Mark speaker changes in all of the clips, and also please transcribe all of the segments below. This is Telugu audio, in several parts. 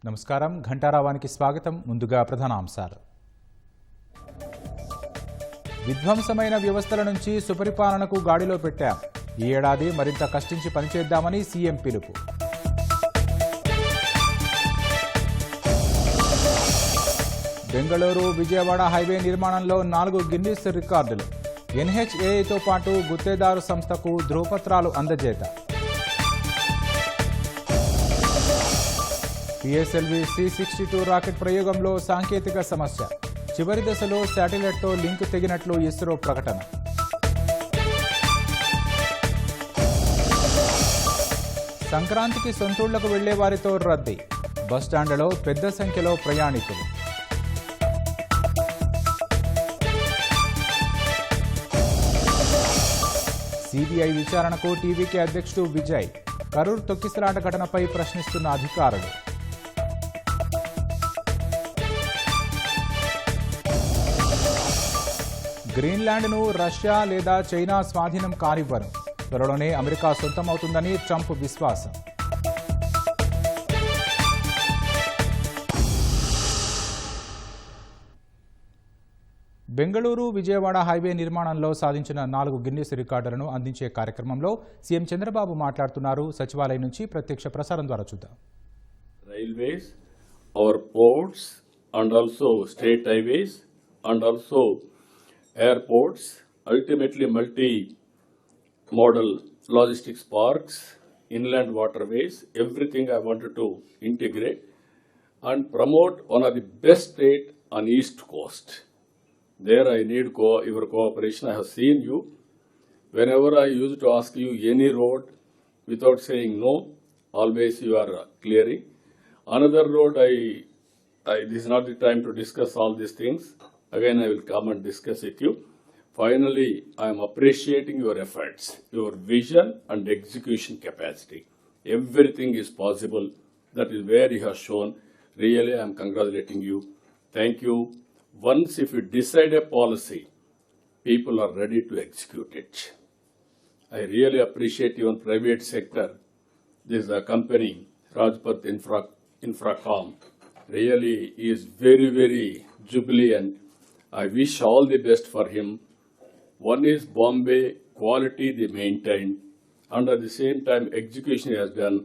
Speaker 1: నమస్కారం ఘంటారావానికి స్వాగతం. ముందుగా ప్రధానాంశాలు. విధ్వంసమైన వ్యవస్థల నుంచి సుపరిపాలనకు గాడిలో పెట్టాం. ఈ ఏడాది మరింత కష్టించి పనిచేద్దామని సీఎం పిలుపు. బెంగళూరు విజయవాడ హైవే నిర్మాణంలో 4 గిన్నిస్ రికార్డులు. ఎన్హెచ్ఏఐతో పాటు గుత్తేదారు సంస్థకు ధృవపత్రాలు అందజేత. పిఎస్ఎల్వి C-62 రాకెట్ ప్రయోగంలో సాంకేతిక సమస్య. చివరి దశలో శాటిలైట్తో లింక్ తెగినట్లు ఇస్రో ప్రకటన. సంక్రాంతికి సొంతూళ్లకు వెళ్లే వారితో రద్దీ. బస్టాండ్లలో పెద్ద సంఖ్యలో ప్రయాణికులు. సిబిఐ విచారణకు టీవీకే అధ్యక్షుడు విజయ్. కరూర్ తొక్కిసలాట ఘటనపై ప్రశ్నిస్తున్న అధికారులు. గ్రీన్లాండ్ను రష్యా లేదా చైనా స్వాధీనం కానివ్వరు. త్వరలోనే అమెరికా సొంతమవుతుందని ట్రంప్ విశ్వాసం. బెంగళూరు విజయవాడ హైవే నిర్మాణంలో సాధించిన 4 గిన్నిస్ రికార్డులను అందించే కార్యక్రమంలో సీఎం చంద్రబాబు మాట్లాడుతున్నారు. సచివాలయం నుంచి ప్రత్యక్ష ప్రసారం ద్వారా చూద్దాం.
Speaker 2: Railways, our ports and also state highways and also airports, ultimately multi-modal logistics parks, inland waterways, everything I wanted to integrate and promote one of the best state on East Coast. There I need your cooperation. I have seen you. Whenever I used to ask you any road, without saying no, always you are clearing. Another road, this is not the time to discuss all these things. Again, I will come and discuss with you. Finally, I am appreciating your efforts, your vision and execution capacity. Everything is possible. That is where you have shown. Really, I am congratulating you. Thank you. Once if you decide a policy, people are ready to execute it. I really appreciate even private sector. This is a company, Rajpath Infracom. Really, he is very, very jubilant. I wish all the best for him. One is Bombay, quality they maintained, and at the same time execution he has done.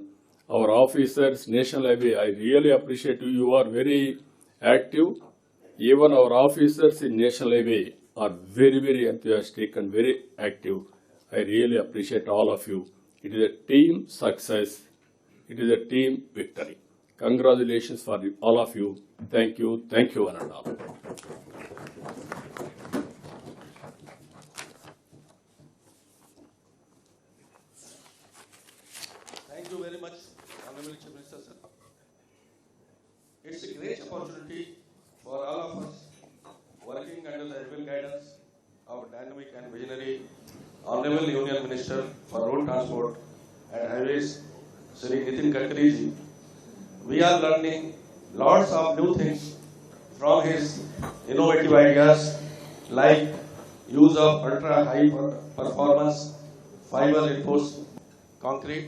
Speaker 2: Our officers, National Highway, I really appreciate you. You are very active. Even our officers in National Highway are very, very enthusiastic and very active. I really appreciate all of you. It is a team success. It is a team victory. Congratulations for all of you. Thank you. Thank you, one and all.
Speaker 3: Thank you very much, Honorable Chief Minister, sir. It's a great opportunity for all of us working under the able guidance of dynamic and visionary Honorable Union Minister for Road Transport and Highways, Shri Nitin Gadkari ji. We are learning lots of new things from his innovative ideas like use of ultra high performance fiber reinforced concrete,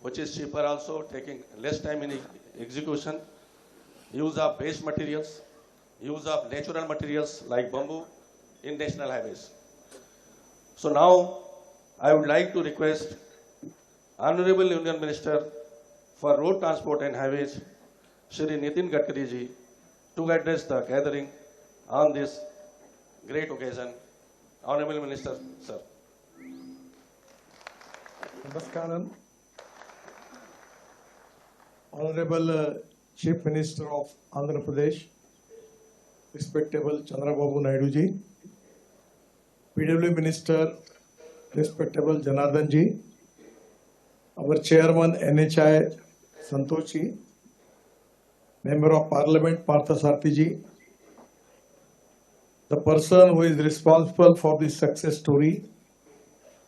Speaker 3: which is cheaper also, taking less time in execution, use of base materials, use of natural materials like bamboo in national highways. So now I would like to request Honorable Union Minister for Road Transport and Highways, Shri Nitin Gadkari ji, to address the gathering on this great occasion. Honorable Minister, sir.
Speaker 4: Namaskaram. Honorable Chief Minister of Andhra Pradesh, respectable Chandrababu Naidu ji, PW Minister, respectable Janardhan ji, our Chairman NHI Santosh ji, Member of Parliament Parthasarathy ji, the person who is responsible for this success story,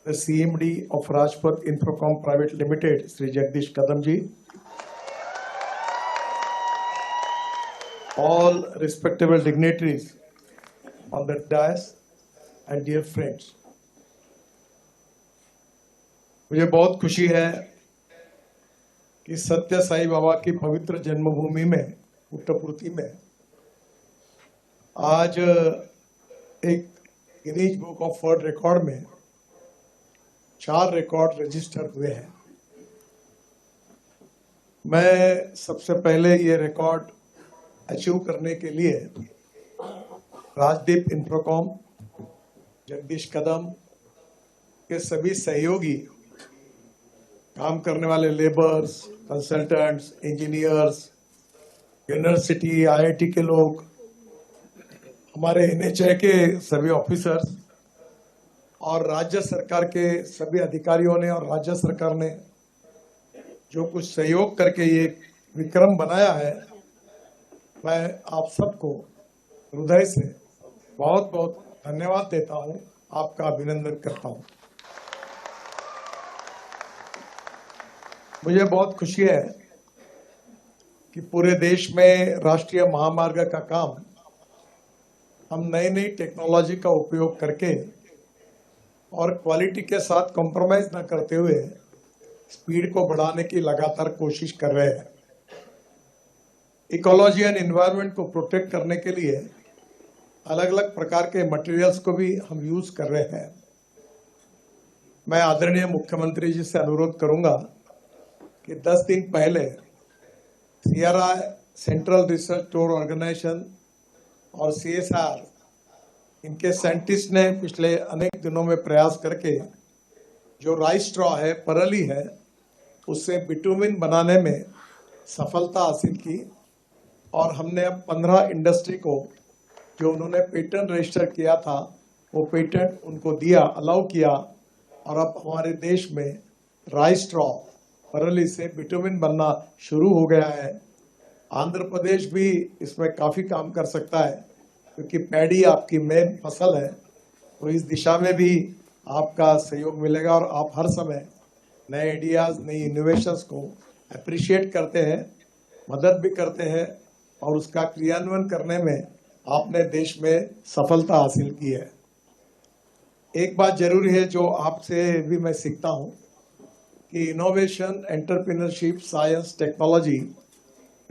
Speaker 4: the CMD of Rajpath Infracom Private Limited, Sri Jagdish Kadam ji, all respectable dignitaries on the dais and dear friends. मुझे बहुत खुशी है कि सत्य साई बाबा की पवित्र जन्मभूमि में पुट्टपुर्ती में आज एक Guinness book of world record में 4 रिकॉर्ड रजिस्टर हुए हैं। मैं सबसे पहले ये रिकॉर्ड अचीव करने के लिए राजदीप इंफ्राकॉम, जगदीश कदम के सभी सहयोगी, काम करने वाले labours, consultants, engineers, university, IIT के लोग, हमारे एनएचए के सभी ऑफिसर्स और राज्य सरकार के सभी अधिकारियों ने और राज्य सरकार ने जो कुछ सहयोग करके ये विक्रम बनाया है, मैं आप सबको हृदय से बहुत बहुत धन्यवाद देता हूं, आपका अभिनंदन करता हूं। मुझे बहुत खुशी है कि पूरे देश में राष्ट्रीय महामार्ग का काम हम नई नई टेक्नोलॉजी का उपयोग करके और क्वालिटी के साथ कॉम्प्रोमाइज न करते हुए स्पीड को बढ़ाने की लगातार कोशिश कर रहे हैं। इकोलॉजी एंड एनवायरनमेंट को प्रोटेक्ट करने के लिए अलग अलग प्रकार के मटेरियल्स को भी हम यूज कर रहे हैं। मैं आदरणीय मुख्यमंत्री जी से अनुरोध करूंगा कि 10 दिन पहले CRI, central research tour organization और CSR, इनके साइंटिस्ट ने पिछले अनेक दिनों में प्रयास करके जो राइस स्ट्रॉ है, परली है, उससे बिटुमिन बनाने में सफलता हासिल की और हमने अब 15 इंडस्ट्री को जो उन्होंने पेटेंट रजिस्टर किया था वो पेटेंट उनको दिया, अलाउ किया और अब हमारे देश में राइस स्ट्रॉ परली से बिटुमिन बनना शुरू हो गया है। आंध्र प्रदेश भी इसमें काफी काम कर सकता है क्योंकि पैडी आपकी मेन फसल है, तो इस दिशा में भी आपका सहयोग मिलेगा और आप हर समय नए आइडियाज, नई इनोवेशंस को अप्रिशिएट करते हैं, मदद भी करते हैं और उसका क्रियान्वयन करने में आपने देश में सफलता हासिल की है। एक बात जरूरी है जो आपसे भी मैं सीखता हूं कि innovation, entrepreneurship, science, technology,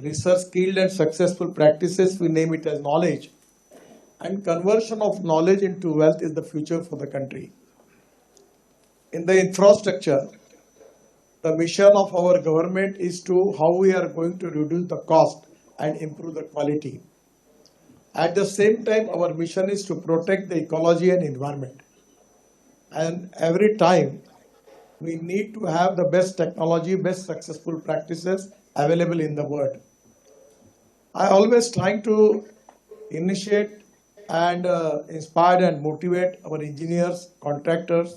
Speaker 4: research, skilled and successful practices, we name it as knowledge, and conversion of knowledge into wealth is the future for the country. In the infrastructure, the mission of our government is to how we are going to reduce the cost and improve the quality. At the same time, our mission is to protect the ecology and environment. And every time, we need to have the best technology, best successful practices available in the world. I always trying to initiate and inspire and motivate our engineers, contractors,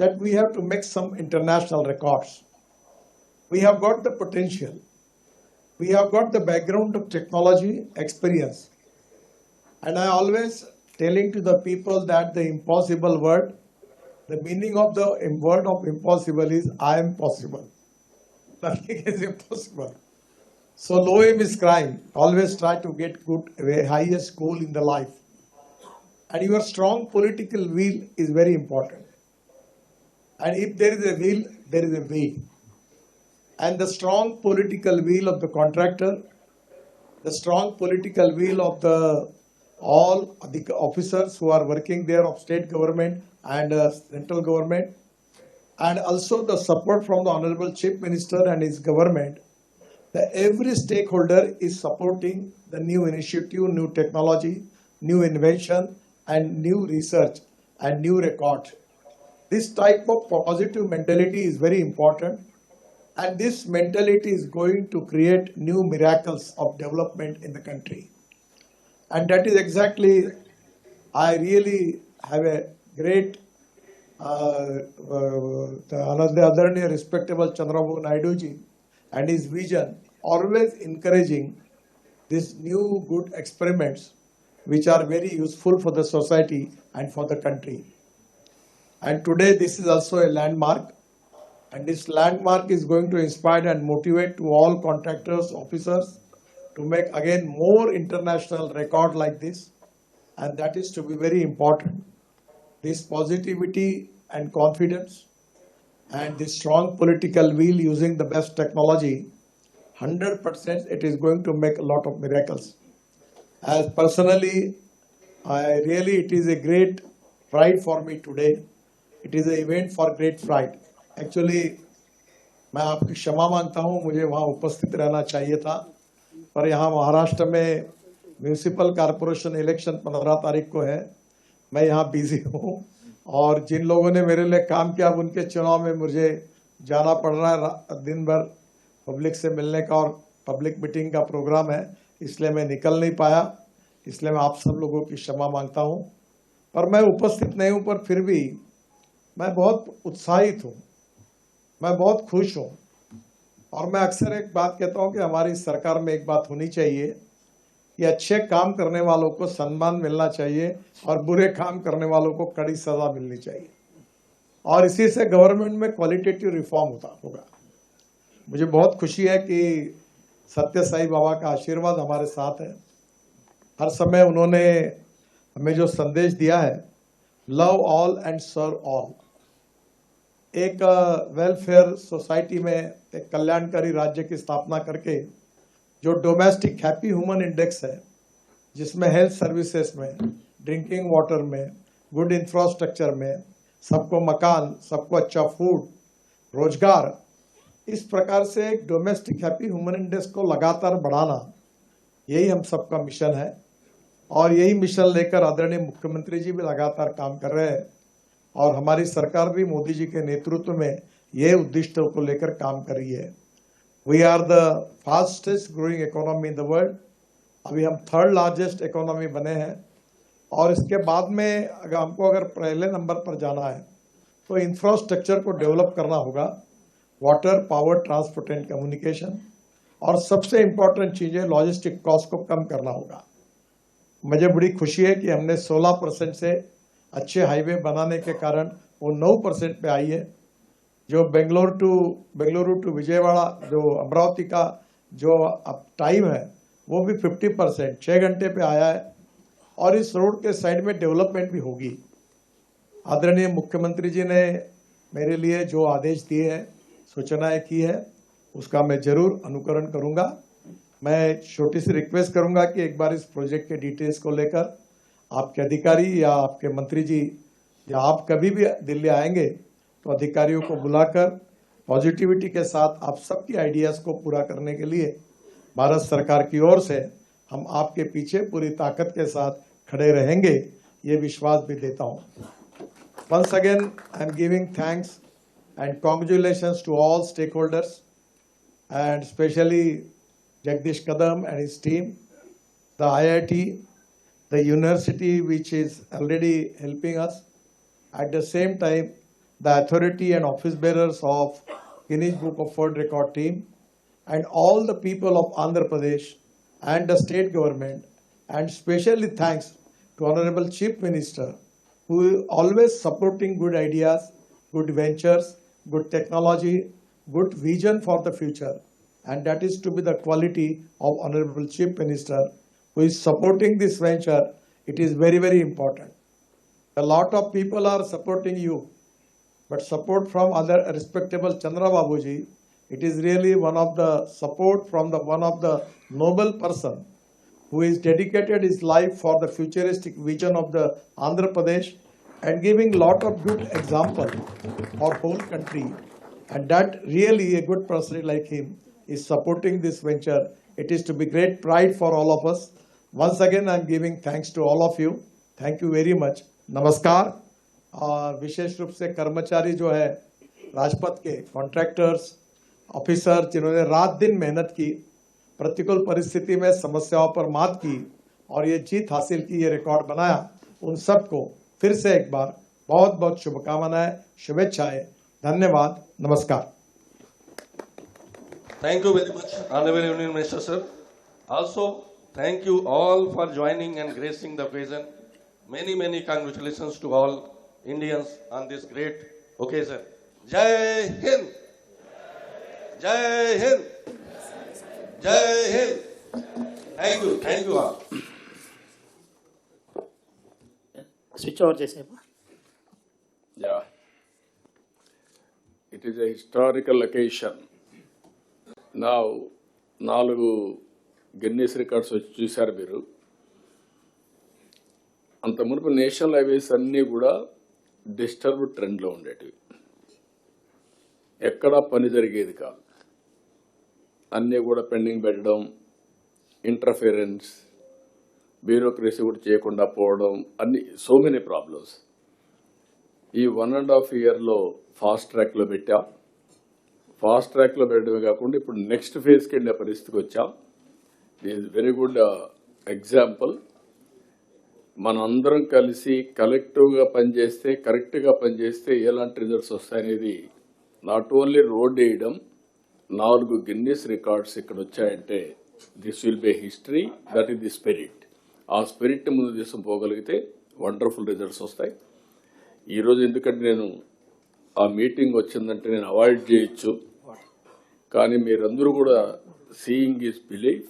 Speaker 4: that we have to make some international records. We have got the potential. We have got the background of technology experience. And I always telling to the people that the impossible word, the meaning of the word of impossible is I am possible. Nothing is impossible. So low aim is crime. Always try to get good, highest goal in the life. And your strong political will is very important. And if there is a will, there is a way. And the strong political will of the contractor, the strong political will of all the officers who are working there of state government and central government, and also the support from the Honorable Chief Minister and his government, that every stakeholder is supporting the new initiative, new technology, new invention, and new research and new record. This type of positive mentality is very important, and this mentality is going to create new miracles of development in the country. And that is exactly, I really have a great, the Adharaniya respectable Chandrababu Naidu ji and his vision, always encouraging these new good experiments which are very useful for the society and for the country. And today this is also a landmark, and this landmark is going to inspire and motivate to all contractors, officers to make again more international record like this, and that is to be very important. This positivity and confidence and the strong political will using the best technology, 100% it is going to make a lot of miracles. As personally, it is a great pride for me today. It is an event for great pride. Actually, मैं आपकी क्षमा मांगता हूं, मुझे वहां उपस्थित रहना चाहिए था, पर यहाँ महाराष्ट्र में म्यूनिसिपल कॉरपोरेशन इलेक्शन 15 तारीख को है। मैं यहाँ बिजी हूँ और जिन लोगों ने मेरे लिए काम किया उनके चुनाव में मुझे जाना पड़ रहा है, दिन भर पब्लिक से मिलने का और पब्लिक मीटिंग का प्रोग्राम है, इसलिए मैं निकल नहीं पाया। इसलिए मैं आप सब लोगों की क्षमा मांगता हूँ, पर मैं उपस्थित नहीं हूँ, पर फिर भी मैं बहुत उत्साहित हूँ, मैं बहुत खुश हूँ। और मैं अक्सर एक बात कहता हूँ कि हमारी सरकार में एक बात होनी चाहिए कि अच्छे काम करने वालों को सम्मान मिलना चाहिए और बुरे काम करने वालों को कड़ी सजा मिलनी चाहिए, और इसी से गवर्नमेंट में क्वालिटेटिव रिफॉर्म होगा। मुझे बहुत खुशी है कि सत्य साई बाबा का आशीर्वाद हमारे साथ है। हर समय उन्होंने हमें जो संदेश दिया है, love all and serve all, एक वेलफेयर सोसाइटी में एक कल्याणकारी राज्य की स्थापना करके जो डोमेस्टिक हैप्पी ह्यूमन इंडेक्स है, जिसमें हेल्थ सर्विसेज में, ड्रिंकिंग वाटर में, गुड इंफ्रास्ट्रक्चर में, सबको मकान, सबको अच्छा फूड, रोजगार, इस प्रकार से एक डोमेस्टिक हैप्पी ह्यूमन इंडेक्स को लगातार बढ़ाना, यही हम सबका मिशन है। और यही मिशन लेकर आदरणीय मुख्यमंत्री जी भी लगातार काम कर रहे हैं और हमारी सरकार भी मोदी जी के नेतृत्व में ये उद्देश्य को लेकर काम कर रही है। We are the fastest growing economy in the world. अभी हम 3rd लार्जेस्ट इकोनॉमी बने हैं, और इसके बाद में अगर पहले नंबर पर जाना है तो इंफ्रास्ट्रक्चर को डेवलप करना होगा, water, power, transport and communication, और सबसे इम्पोर्टेंट चीज़ है लॉजिस्टिक कॉस्ट को कम करना होगा। मुझे बड़ी खुशी है कि हमने 16% से अच्छे हाईवे बनाने के कारण वो 9% पे आई है। जो बेंगलुरु टू विजयवाड़ा, जो अमरावती का जो अब टाइम है, वो भी 50%, 6 घंटे पे आया है, और इस रोड के साइड में डेवलपमेंट भी होगी। आदरणीय मुख्यमंत्री जी ने मेरे लिए जो आदेश दिए हैं, सूचनाएं की है, उसका मैं जरूर अनुकरण करूंगा। मैं छोटी सी रिक्वेस्ट करूंगा कि एक बार इस प्रोजेक्ट के डिटेल्स को लेकर आपके अधिकारी या आपके मंत्री जी या आप कभी भी दिल्ली आएंगे तो अधिकारियों को बुलाकर पॉजिटिविटी के साथ आप सबकी आइडियाज को पूरा करने के लिए भारत सरकार की ओर से हम आपके पीछे पूरी ताकत के साथ खड़े रहेंगे, ये विश्वास भी देता हूँ। Once again, I am giving thanks and congratulations to all stakeholders, and especially Jagdish Kadam and his team, the IIT, the university which is already helping us. At the same time, the authority and office bearers of Guinness Book of World Record team, and all the people of Andhra Pradesh and the state government, and especially thanks to Honorable Chief Minister, who is always supporting good ideas, good ventures, good technology, good vision for the future. And that is to be the quality of Honorable Chief Minister, who is supporting this venture. It is very, very important. A lot of people are supporting you, but support from other respectable Chandra Babuji, it is really one of the support from one of the noble person who is dedicated his life for the futuristic vision of the Andhra Pradesh and giving lot of good example for whole country. And that really a good person like him is supporting this venture. It is to be great pride for all of us. Once again, I am giving thanks to all of you. Thank you very much. नमस्कार। विशेष रूप से कर्मचारी जो है राजपथ के, कॉन्ट्रैक्टर्स, ऑफिसर, जिन्होंने रात दिन मेहनत की, प्रतिकूल परिस्थिति में समस्याओं पर मात की और ये जीत हासिल की, ये रिकॉर्ड बनाया, उन सबको फिर से एक बार बहुत बहुत शुभकामनाएं, शुभेच्छाएं, धन्यवाद, नमस्कार।
Speaker 3: Thank you very much, Honorable Union Minister, sir. Also, thank you all for joining and gracing the occasion. Many, many congratulations to all Indians on this great occasion. Jai Hind! Jai Hind! Jai Hind! Thank you all.
Speaker 5: Switch over చేసేమా?
Speaker 2: Yeah. it is a historical occasion. Now, 4 Guinness records వచ్చి చూశారు మీరు. అంత మునుపు నేషనల్ హైవేస్ అన్నీ కూడా డిస్టర్బ్డ్ ట్రెండ్లో ఉండేటివి, ఎక్కడా పని జరిగేది కాదు, అన్నీ కూడా పెండింగ్ పెట్టడం, ఇంటర్ఫిరెన్స్, బ్యూరోక్రసీ కూడా చేయకుండా పోవడం, అన్ని సో మెనీ ప్రాబ్లమ్స్. ఈ 1.5 ఇయర్లో ఫాస్ట్ ట్రాక్లో పెట్టాం. ఫాస్ట్ ట్రాక్లో పెట్టడమే కాకుండా ఇప్పుడు నెక్స్ట్ ఫేజ్కి వెళ్ళే పరిస్థితికి వచ్చాం. This very good example. మనం అందరం కలిసి కలెక్టివ్గా పనిచేస్తే, కరెక్ట్గా పనిచేస్తే ఎలాంటి రిజల్ట్స్ వస్తాయనేది, నాట్ ఓన్లీ రోడ్ వేయడం, 4 గిన్నీస్ రికార్డ్స్ ఇక్కడ వచ్చాయంటే this will be history. That is the spirit. ఆ స్పిరిట్ ముందు తీసుకుపోగలిగితే వండర్ఫుల్ రిజల్ట్స్ వస్తాయి. ఈరోజు ఎందుకంటే నేను ఆ మీటింగ్ వచ్చిందంటే నేను అవాయిడ్ చేయొచ్చు, కానీ మీరందరూ కూడా సీయింగ్ ఈజ్ బిలీవ్,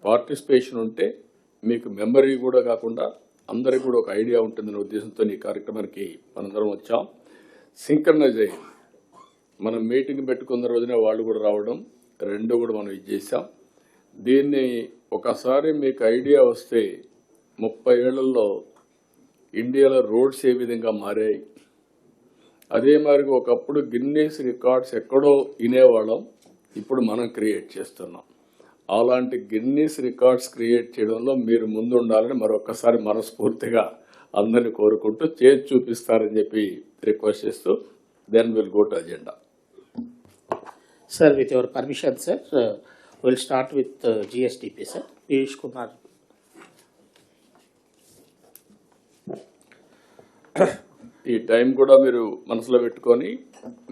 Speaker 2: పార్టిసిపేషన్ ఉంటే మీకు మెమరీ కూడా కాకుండా అందరికి కూడా ఒక ఐడియా ఉంటుందనే ఉద్దేశంతో ఈ కార్యక్రమానికి మనందరం వచ్చాం. సింక్రనైజ్ అయ్యి మనం మీటింగ్ పెట్టుకున్న రోజునే వాళ్ళు కూడా రావడం, 2 కూడా మనం ఇది చేసాం. దీన్ని ఒకసారి మీకు ఐడియా వస్తే 30 ఏళ్లలో ఇండియాలో రోడ్స్ ఏ విధంగా మారాయి, అదే మరి ఒకప్పుడు గిన్నీస్ రికార్డ్స్ ఎక్కడో వినేవాళ్ళం, ఇప్పుడు మనం క్రియేట్ చేస్తున్నాం. అలాంటి గిన్నీస్ రికార్డ్స్ క్రియేట్ చేయడంలో మీరు ముందు ఉండాలని మరొకసారి మనస్ఫూర్తిగా అందరినీ కోరుకుంటూ చేసి చూపిస్తారని చెప్పి రిక్వెస్ట్ చేస్తూ then will go to agenda.
Speaker 5: Sir, with your permission, sir, we'll start with GSDP, sir. Piyush Kumar.
Speaker 2: ఈ టైం కూడా మీరు మనసులో పెట్టుకొని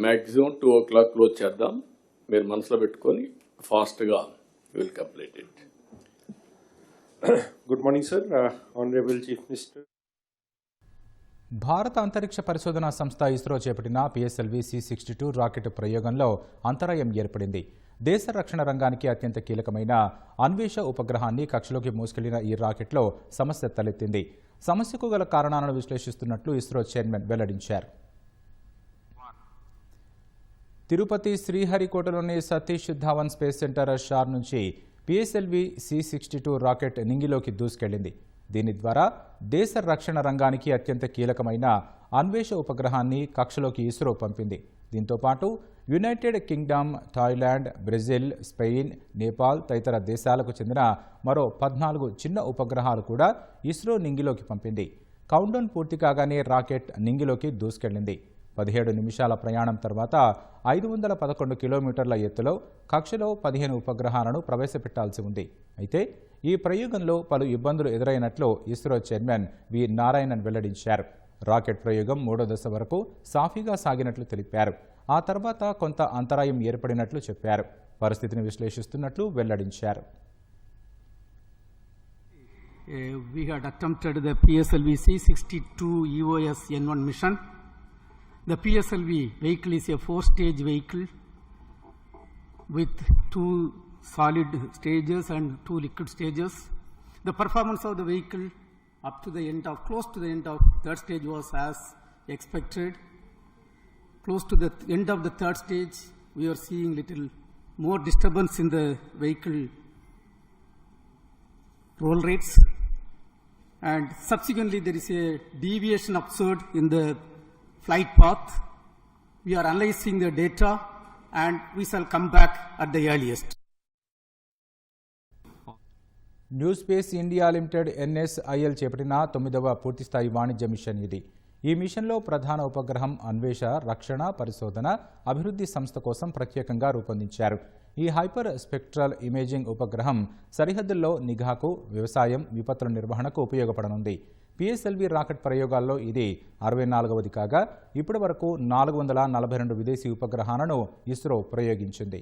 Speaker 2: మ్యాక్సిమం 2 o'clock క్లోజ్ చేద్దాం. మీరు మనసులో పెట్టుకొని ఫాస్ట్గా will complete it.
Speaker 6: Good morning, sir. Honorable Chief Minister.
Speaker 1: భారత అంతరిక్ష పరిశోధనా సంస్థ ఇస్రో చేపట్టిన పిఎస్ఎల్వి C-62 రాకెట్ ప్రయోగంలో అంతరాయం ఏర్పడింది. దేశ రక్షణ రంగానికి అత్యంత కీలకమైన అన్వేష ఉపగ్రహాన్ని కక్షలోకి మోసుకెళ్లిన ఈ రాకెట్లో సమస్య తలెత్తింది. సమస్యకు గల కారణాలను విశ్లేషిస్తున్నట్లు ఇస్రో చైర్మన్ వెల్లడించారు. తిరుపతి శ్రీహరికోటలోని సతీష్ ధావన్ స్పేస్ సెంటర్ షార్ నుంచి పిఎస్ఎల్వి C-62 రాకెట్ నింగిలోకి దూసుకెళ్లింది. దీని ద్వారా దేశ రక్షణ రంగానికి అత్యంత కీలకమైన అన్వేష ఉపగ్రహాన్ని కక్షలోకి ఇస్రో పంపింది. దీంతో పాటు United Kingdom, Thailand, Brazil, Spain, Nepal తదితర దేశాలకు చెందిన మరో 14 చిన్న ఉపగ్రహాలు కూడా ఇస్రో నింగిలోకి పంపింది. కౌంట్డౌన్ పూర్తి కాగానే రాకెట్ నింగిలోకి దూసుకెళ్లింది. 17 నిమిషాల ప్రయాణం తర్వాత 511 కిలోమీటర్ల ఎత్తులో కక్షలో 15 ఉపగ్రహాలను ప్రవేశపెట్టాల్సి ఉంది. అయితే ఈ ప్రయోగంలో పలు ఇబ్బందులు ఎదురైనట్లు ఇస్రో చైర్మన్ వి నారాయణన్ వెల్లడించారు. రాకెట్ ప్రయోగం 3వ దశ వరకు సాఫీగా సాగినట్లు తెలిపారు. ఆ తర్వాత కొంత అంతరాయం ఏర్పడినట్లు చెప్పారు. పరిస్థితిని విశ్లేషిస్తున్నట్లు వెల్లడించారు.
Speaker 7: We had attempted the PSLV C-62 EOS N1 mission. The PSLV vehicle is a 4-stage vehicle with 2 solid stages and 2 liquid stages. The performance of the vehicle up to the end of, close to the end of third stage was as expected. Close to the end of the third stage, we are seeing little more disturbance in the vehicle roll rates, and subsequently there is a deviation observed in the flight path. We are analyzing the data and we shall come back at the earliest.
Speaker 1: New space India limited NSIL చేపట్టిన 9వ పూర్తిస్థాయి వాణిజ్య మిషన్ ఇది. ఈ మిషన్లో ప్రధాన ఉపగ్రహం అన్వేష, రక్షణ, పరిశోధన, అభివృద్ధి సంస్థ కోసం ప్రత్యేకంగా రూపొందించారు. ఈ హైపర్ స్పెక్ట్రల్ ఇమేజింగ్ ఉపగ్రహం సరిహద్దుల్లో నిఘాకు, వ్యవసాయం, విపత్తుల నిర్వహణకు ఉపయోగపడనుంది. పిఎస్ఎల్వి రాకెట్ ప్రయోగాల్లో ఇది 64వది కాగా ఇప్పటి వరకు 442 విదేశీ ఉపగ్రహాలను ఇస్రో ప్రయోగించింది.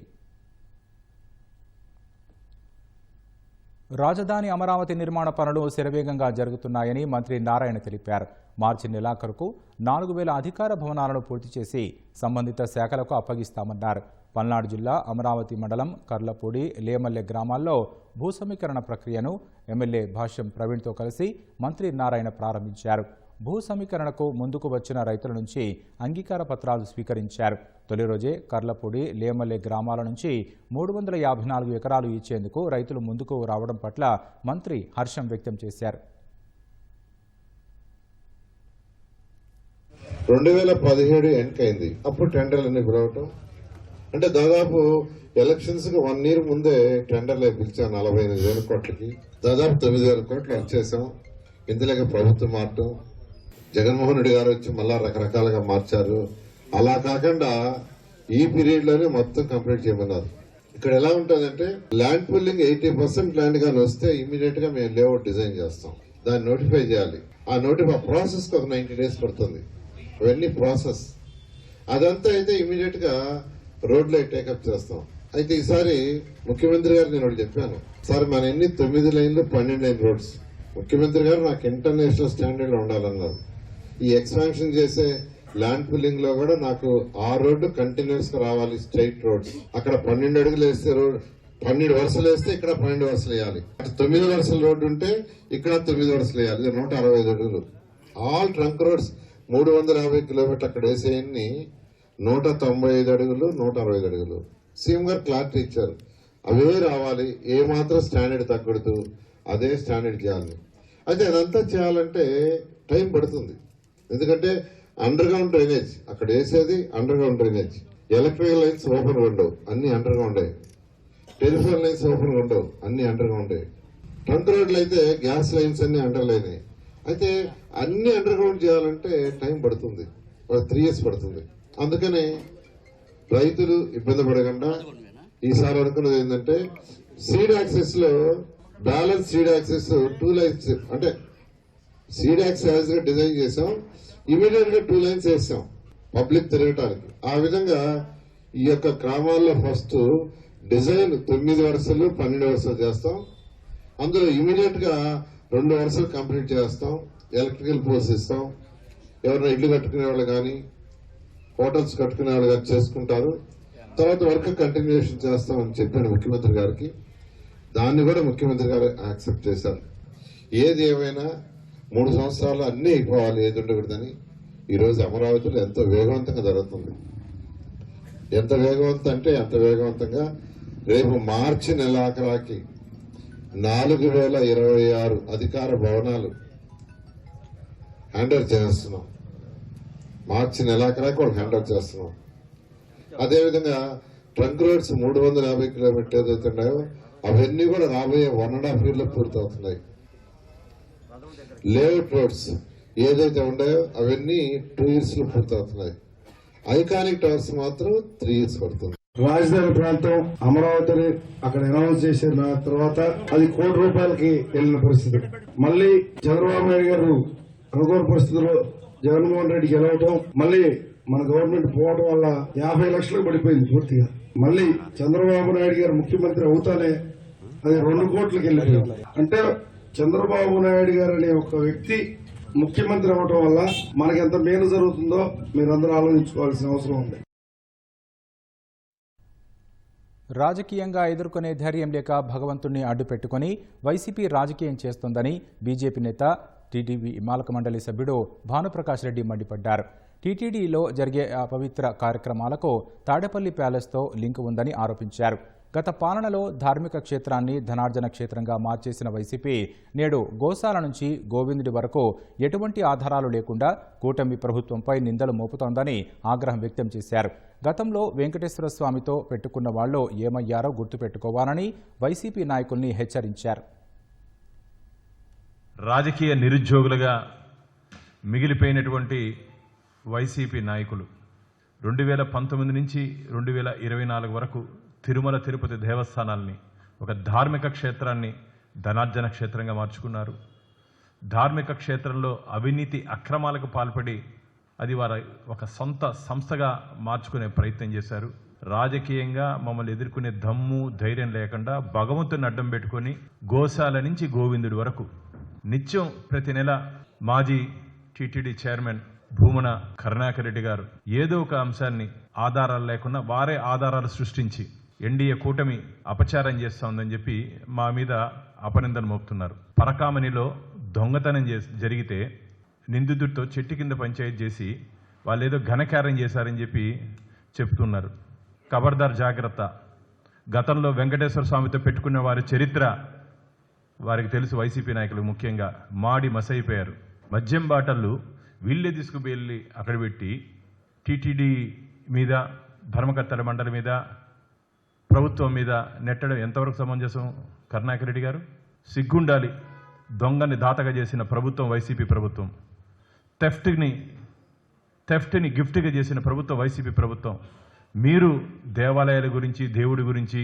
Speaker 1: రాజధాని అమరావతి నిర్మాణ పనులు శరవేగంగా జరుగుతున్నాయని మంత్రి నారాయణ తెలిపారు. మార్చి నెలాఖరుకు 4000 అధికార భవనాలను పూర్తి చేసి సంబంధిత శాఖలకు అప్పగిస్తామన్నారు. పల్నాడు జిల్లా అమరావతి మండలం కర్లపూడి, లేమల్లె గ్రామాల్లో భూ సమీకరణ ప్రక్రియను ఎమ్మెల్యే భాష్యం ప్రవీణ్తో కలిసి మంత్రి నారాయణ ప్రారంభించారు. భూ సమీకరణకు ముందుకు వచ్చిన రైతుల నుంచి అంగీకార పత్రాలు స్వీకరించారు. తొలి రోజే కర్లపూడి, లేమల్లె గ్రామాల నుంచి 354 ఎకరాలు ఇచ్చేందుకు రైతులు ముందుకు రావడం పట్ల మంత్రి హర్షం వ్యక్తం చేశారు.
Speaker 8: 2017 ఎండ్ అప్పుడు టెండర్లన్నీ పిలవటం అంటే దాదాపు ఎలక్షన్స్ కి 1 year ముందే టెండర్లు పిలిచాం. 45,000 కోట్లకి దాదాపు 9,000 కోట్లు వచ్చేసాం. ఇందులోకి ప్రభుత్వం మార్చడం, జగన్మోహన్ రెడ్డి గారు వచ్చి మళ్ళా రకరకాలుగా మార్చారు. అలా కాకుండా ఈ పీరియడ్ లోనే మొత్తం కంప్లీట్ చేయమన్నారు. ఇక్కడ ఎలా ఉంటుందంటే ల్యాండ్ పుల్లింగ్ 80% ల్యాండ్ గాని వస్తే ఇమీడియట్ గా మేము లేఅవుట్ డిజైన్ చేస్తాం. దాన్ని నోటిఫై చేయాలి. ఆ ప్రాసెస్ కి ఒక 90 days పడుతుంది. అవన్నీ ప్రాసెస్ అదంతా అయితే ఇమీడియట్ గా రోడ్లో టేకప్ చేస్తాం. అయితే ఈసారి ముఖ్యమంత్రి గారు నేను ఒకటి చెప్పాను, సార్ మన ఎన్ని 9 లైన్లు 12 లైన్ రోడ్స్, ముఖ్యమంత్రి గారు నాకు ఇంటర్నేషనల్ స్టాండర్డ్ లో ఉండాలన్నారు. ఈ ఎక్స్పాన్షన్ చేసే ల్యాండ్ పుల్లింగ్ లో కూడా నాకు ఆ రోడ్డు కంటిన్యూస్ గా రావాలి. స్ట్రైట్ రోడ్స్ అక్కడ 12 అడుగులు వేస్తే రోడ్ 12 వరుసలు వేస్తే ఇక్కడ 12 వరుసలు వేయాలి. 9 వరుసల రోడ్డు ఉంటే ఇక్కడ 9 వరుసలు వేయాలి. 165 అడుగులు. ఆల్ ట్రంక్ రోడ్స్ 350 కిలోమీటర్ అక్కడ వేసేయన్ని 195 అడుగులు, 165 అడుగులు. సీఎం గారు క్లారిటీ ఇచ్చారు. అవే రావాలి, ఏ మాత్రం స్టాండర్డ్ తగ్గకూడదు, అదే స్టాండర్డ్ చేయాలి. అయితే అదంతా చేయాలంటే టైం పడుతుంది. ఎందుకంటే అండర్ గ్రౌండ్ డ్రైనేజ్ అక్కడ వేసేది under ground drainage. Electrical lines open ఉండవు, అన్ని అండర్ గ్రౌండే. టెలిఫోన్ లైన్స్ ఓపెన్ ఉండవు, అన్ని అండర్ గ్రౌండే. ట్రంక్ రోడ్లు అయితే గ్యాస్ లైన్స్ అన్ని అండర్ లైనే. అయితే అన్ని అండర్ గ్రౌండ్ చేయాలంటే టైం పడుతుంది, 3 years పడుతుంది. అందుకనే రైతులు ఇబ్బంది పడకుండా ఈసారి అనుకున్నది ఏంటంటే సీడ్ యాక్సెస్ లో బ్యాలెన్స్ సీడ్ యాక్సెస్ 2 లైన్స్ అంటే సీడ్ యాక్సెస్ గా డిజైన్ చేసాం. ఇమీడియట్ గా 2 లైన్స్ వేసాం పబ్లిక్ తిరగటానికి. ఆ విధంగా ఈ యొక్క గ్రామాల్లో ఫస్ట్ డిజైన్ 9 వరుసలు 12 వరుసలు చేస్తాం. అందులో ఇమీడియట్ గా 2 వరుసలు కంప్లీట్ చేస్తాం. ఎలక్ట్రికల్ పోల్స్ ఇస్తాం. ఎవరైనా ఇల్లు కట్టుకునే వాళ్ళు కానీ హోటల్స్ కట్టుకునే వాళ్ళు కానీ చేసుకుంటారు. తర్వాత వర్క్ కంటిన్యూషన్ చేస్తామని చెప్పాను ముఖ్యమంత్రి గారికి. దాన్ని కూడా ముఖ్యమంత్రి గారు యాక్సెప్ట్ చేశారు. ఏది ఏమైనా 3 సంవత్సరాలు అన్ని అయిపోవాలి, ఏది ఉండకూడదని. ఈరోజు అమరావతిలో ఎంతో వేగవంతంగా జరుగుతుంది. ఎంత వేగవంతం అంటే ఎంత వేగవంతంగా రేపు మార్చి నెలాఖరాకి 4026 అధికార భవనాలు హ్యాండ్ ఓవర్ చేస్తున్నాం. మార్చి నెలాఖరాకి వాళ్ళు హ్యాండ్ ఓవర్ చేస్తున్నాం. అదేవిధంగా ట్రంక్ రోడ్స్ 350 కిలోమీటర్లు ఏదైతే ఉన్నాయో అవన్నీ కూడా రాబోయే 1.5 years లో పూర్తవుతున్నాయి. లేఅవుట్ రోడ్స్ ఏదైతే ఉన్నాయో అవన్నీ 2 years లో పూర్తవుతున్నాయి. ఐకానిక్ టవర్స్ మాత్రం 3 years పడుతుంది.
Speaker 9: రాజధాని ప్రాంతం అమరావతిని అక్కడ అనౌన్స్ చేసిన తర్వాత అది ₹1 కోటి వెళ్ళిన పరిస్థితి. మళ్ళీ చంద్రబాబు నాయుడు గారు అనుకోని పరిస్థితుల్లో జగన్మోహన్ రెడ్డి గెలవటం, మళ్ళీ మన గవర్నమెంట్ పోవడం వల్ల 50 లక్షలకు పడిపోయింది పూర్తిగా. మళ్ళీ చంద్రబాబు నాయుడు గారు ముఖ్యమంత్రి అవుతానే అది 2 కోట్లకి వెళ్ళిపోయింది. అంటే చంద్రబాబు నాయుడు గారు అనే ఒక వ్యక్తి ముఖ్యమంత్రి అవటం వల్ల మనకి ఎంత మేలు జరుగుతుందో మీరందరూ ఆలోచించుకోవాల్సిన అవసరం ఉంది.
Speaker 1: రాజకీయంగా ఎదుర్కొనే ధైర్యం లేక భగవంతుణ్ణి అడ్డుపెట్టుకుని వైసీపీ రాజకీయం చేస్తోందని బీజేపీ నేత టీడీపీ పాలక మండలి సభ్యుడు భానుప్రకాష్ రెడ్డి మండిపడ్డారు. టీటీడీలో జరిగే పవిత్ర కార్యక్రమాలకు తాడేపల్లి ప్యాలెస్తో లింక్ ఉందని ఆరోపించారు. గత పాలనలో ధార్మిక క్షేత్రాన్ని ధనార్జన క్షేత్రంగా మార్చేసిన వైసీపీ నేడు గోశాల నుంచి గోవిందుడి వరకు ఎటువంటి ఆధారాలు లేకుండా కూటమి ప్రభుత్వంపై నిందలు మోపుతోందని ఆగ్రహం వ్యక్తం చేశారు. గతంలో వెంకటేశ్వర స్వామితో పెట్టుకున్న వాళ్లు ఏమయ్యారో గుర్తుపెట్టుకోవాలని వైసీపీ నాయకుల్ని హెచ్చరించారు.
Speaker 10: రాజకీయ నిరుద్యోగులుగా మిగిలిపోయినటువంటి వైసీపీ నాయకులు 2019 నుంచి 2024 వరకు తిరుమల తిరుపతి దేవస్థానాల్ని ఒక ధార్మిక క్షేత్రాన్ని ధనార్జన క్షేత్రంగా మార్చుకున్నారు. ధార్మిక క్షేత్రంలో అవినీతి అక్రమాలకు పాల్పడి అది వారి ఒక సొంత సంస్థగా మార్చుకునే ప్రయత్నం చేశారు. రాజకీయంగా మమ్మల్ని ఎదుర్కొనే దమ్ము ధైర్యం లేకుండా భగవంతుని అడ్డం పెట్టుకొని గోశాల నుంచి గోవిందుడి వరకు నిత్యం ప్రతి నెల మాజీ టీటీడీ చైర్మన్ భూమన కరుణాకర్ రెడ్డి గారు ఏదో ఒక అంశాన్ని ఆధారాలు లేకుండా వారే ఆధారాలు సృష్టించి ఎన్డీఏ కూటమి అపచారం చేస్తోందని చెప్పి మా మీద అపనిందన మోపుతున్నారు. పరకామణిలో దొంగతనం జరిగితే నిందితుడితో చెట్టు కింద పంచాయతీ చేసి వాళ్ళు ఏదో ఘనకార్యం చేశారని చెప్పి చెప్తున్నారు. ఖబర్దార్ జాగ్రత్త. గతంలో వెంకటేశ్వర స్వామితో పెట్టుకున్న వారి చరిత్ర వారికి తెలుసు. వైసీపీ నాయకులు ముఖ్యంగా మాడి మసైపోయారు. మద్యం బాటళ్ళు వీళ్ళే తీసుకువెళ్ళి అక్కడ పెట్టి టీటీడీ మీద, ధర్మకర్తల మండలి మీద, ప్రభుత్వం మీద నెట్టడం ఎంతవరకు సమంజసం? కరుణాకర్ రెడ్డి గారు సిగ్గుండాలి. దొంగని దాతగా చేసిన ప్రభుత్వం వైసీపీ ప్రభుత్వం. థెఫ్ట్ని గిఫ్ట్గా చేసిన ప్రభుత్వం వైసీపీ ప్రభుత్వం. మీరు దేవాలయాల గురించి, దేవుడి గురించి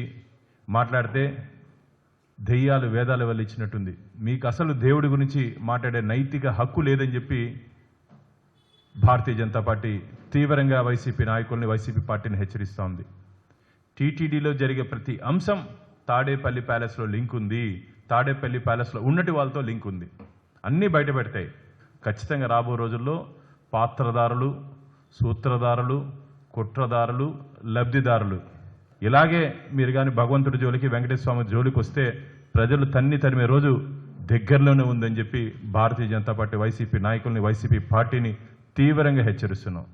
Speaker 10: మాట్లాడితే దెయ్యాలు వేదాల వల్ల ఇచ్చినట్టుంది. మీకు అసలు దేవుడి గురించి మాట్లాడే నైతిక హక్కు లేదని చెప్పి భారతీయ జనతా పార్టీ తీవ్రంగా వైసీపీ నాయకుల్ని, వైసీపీ పార్టీని హెచ్చరిస్తూ ఉంది. టీటీడీలో జరిగే ప్రతి అంశం తాడేపల్లి ప్యాలెస్లో లింక్ ఉంది, తాడేపల్లి ప్యాలెస్లో ఉన్నటి వాళ్ళతో లింక్ ఉంది. అన్నీ బయట పెడతాయి. ఖచ్చితంగా రాబో రోజుల్లో పాత్రదారులు, సూత్రధారులు, కుట్రదారులు, లబ్ధిదారులు ఇలాగే మీరు కానీ భగవంతుడి జోలికి, వెంకటేశ్వర స్వామి జోలికి వస్తే ప్రజలు తరిమే రోజు దగ్గరలోనే ఉందని చెప్పి భారతీయ జనతా పార్టీ వైసీపీ నాయకుల్ని, వైసీపీ పార్టీని తీవ్రంగా హెచ్చరిస్తున్నాం.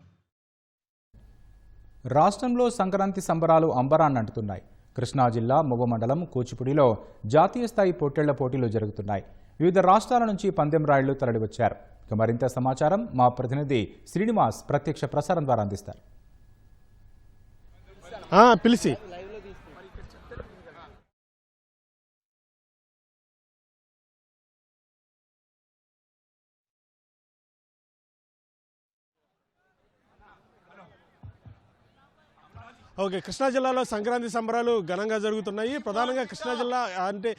Speaker 1: రాష్ట్రంలో సంక్రాంతి సంబరాలు అంబరాన్ని అంటుతున్నాయి. కృష్ణా జిల్లా మొగ మండలం కూచిపూడిలో జాతీయ స్థాయి పొట్టేళ్ల పోటీలు జరుగుతున్నాయి. వివిధ రాష్ట్రాల నుంచి పందెం రాయుళ్లు తరలివచ్చారు. ఇక మరింత సమాచారం మా ప్రతినిధి శ్రీనివాస్ ప్రత్యక్ష ప్రసారం ద్వారా అందిస్తారు.
Speaker 6: పిలిచి ఓకే, కృష్ణా జిల్లాలో సంక్రాంతి సంబరాలు ఘనంగా జరుగుతున్నాయి. ప్రధానంగా కృష్ణా జిల్లా అంటే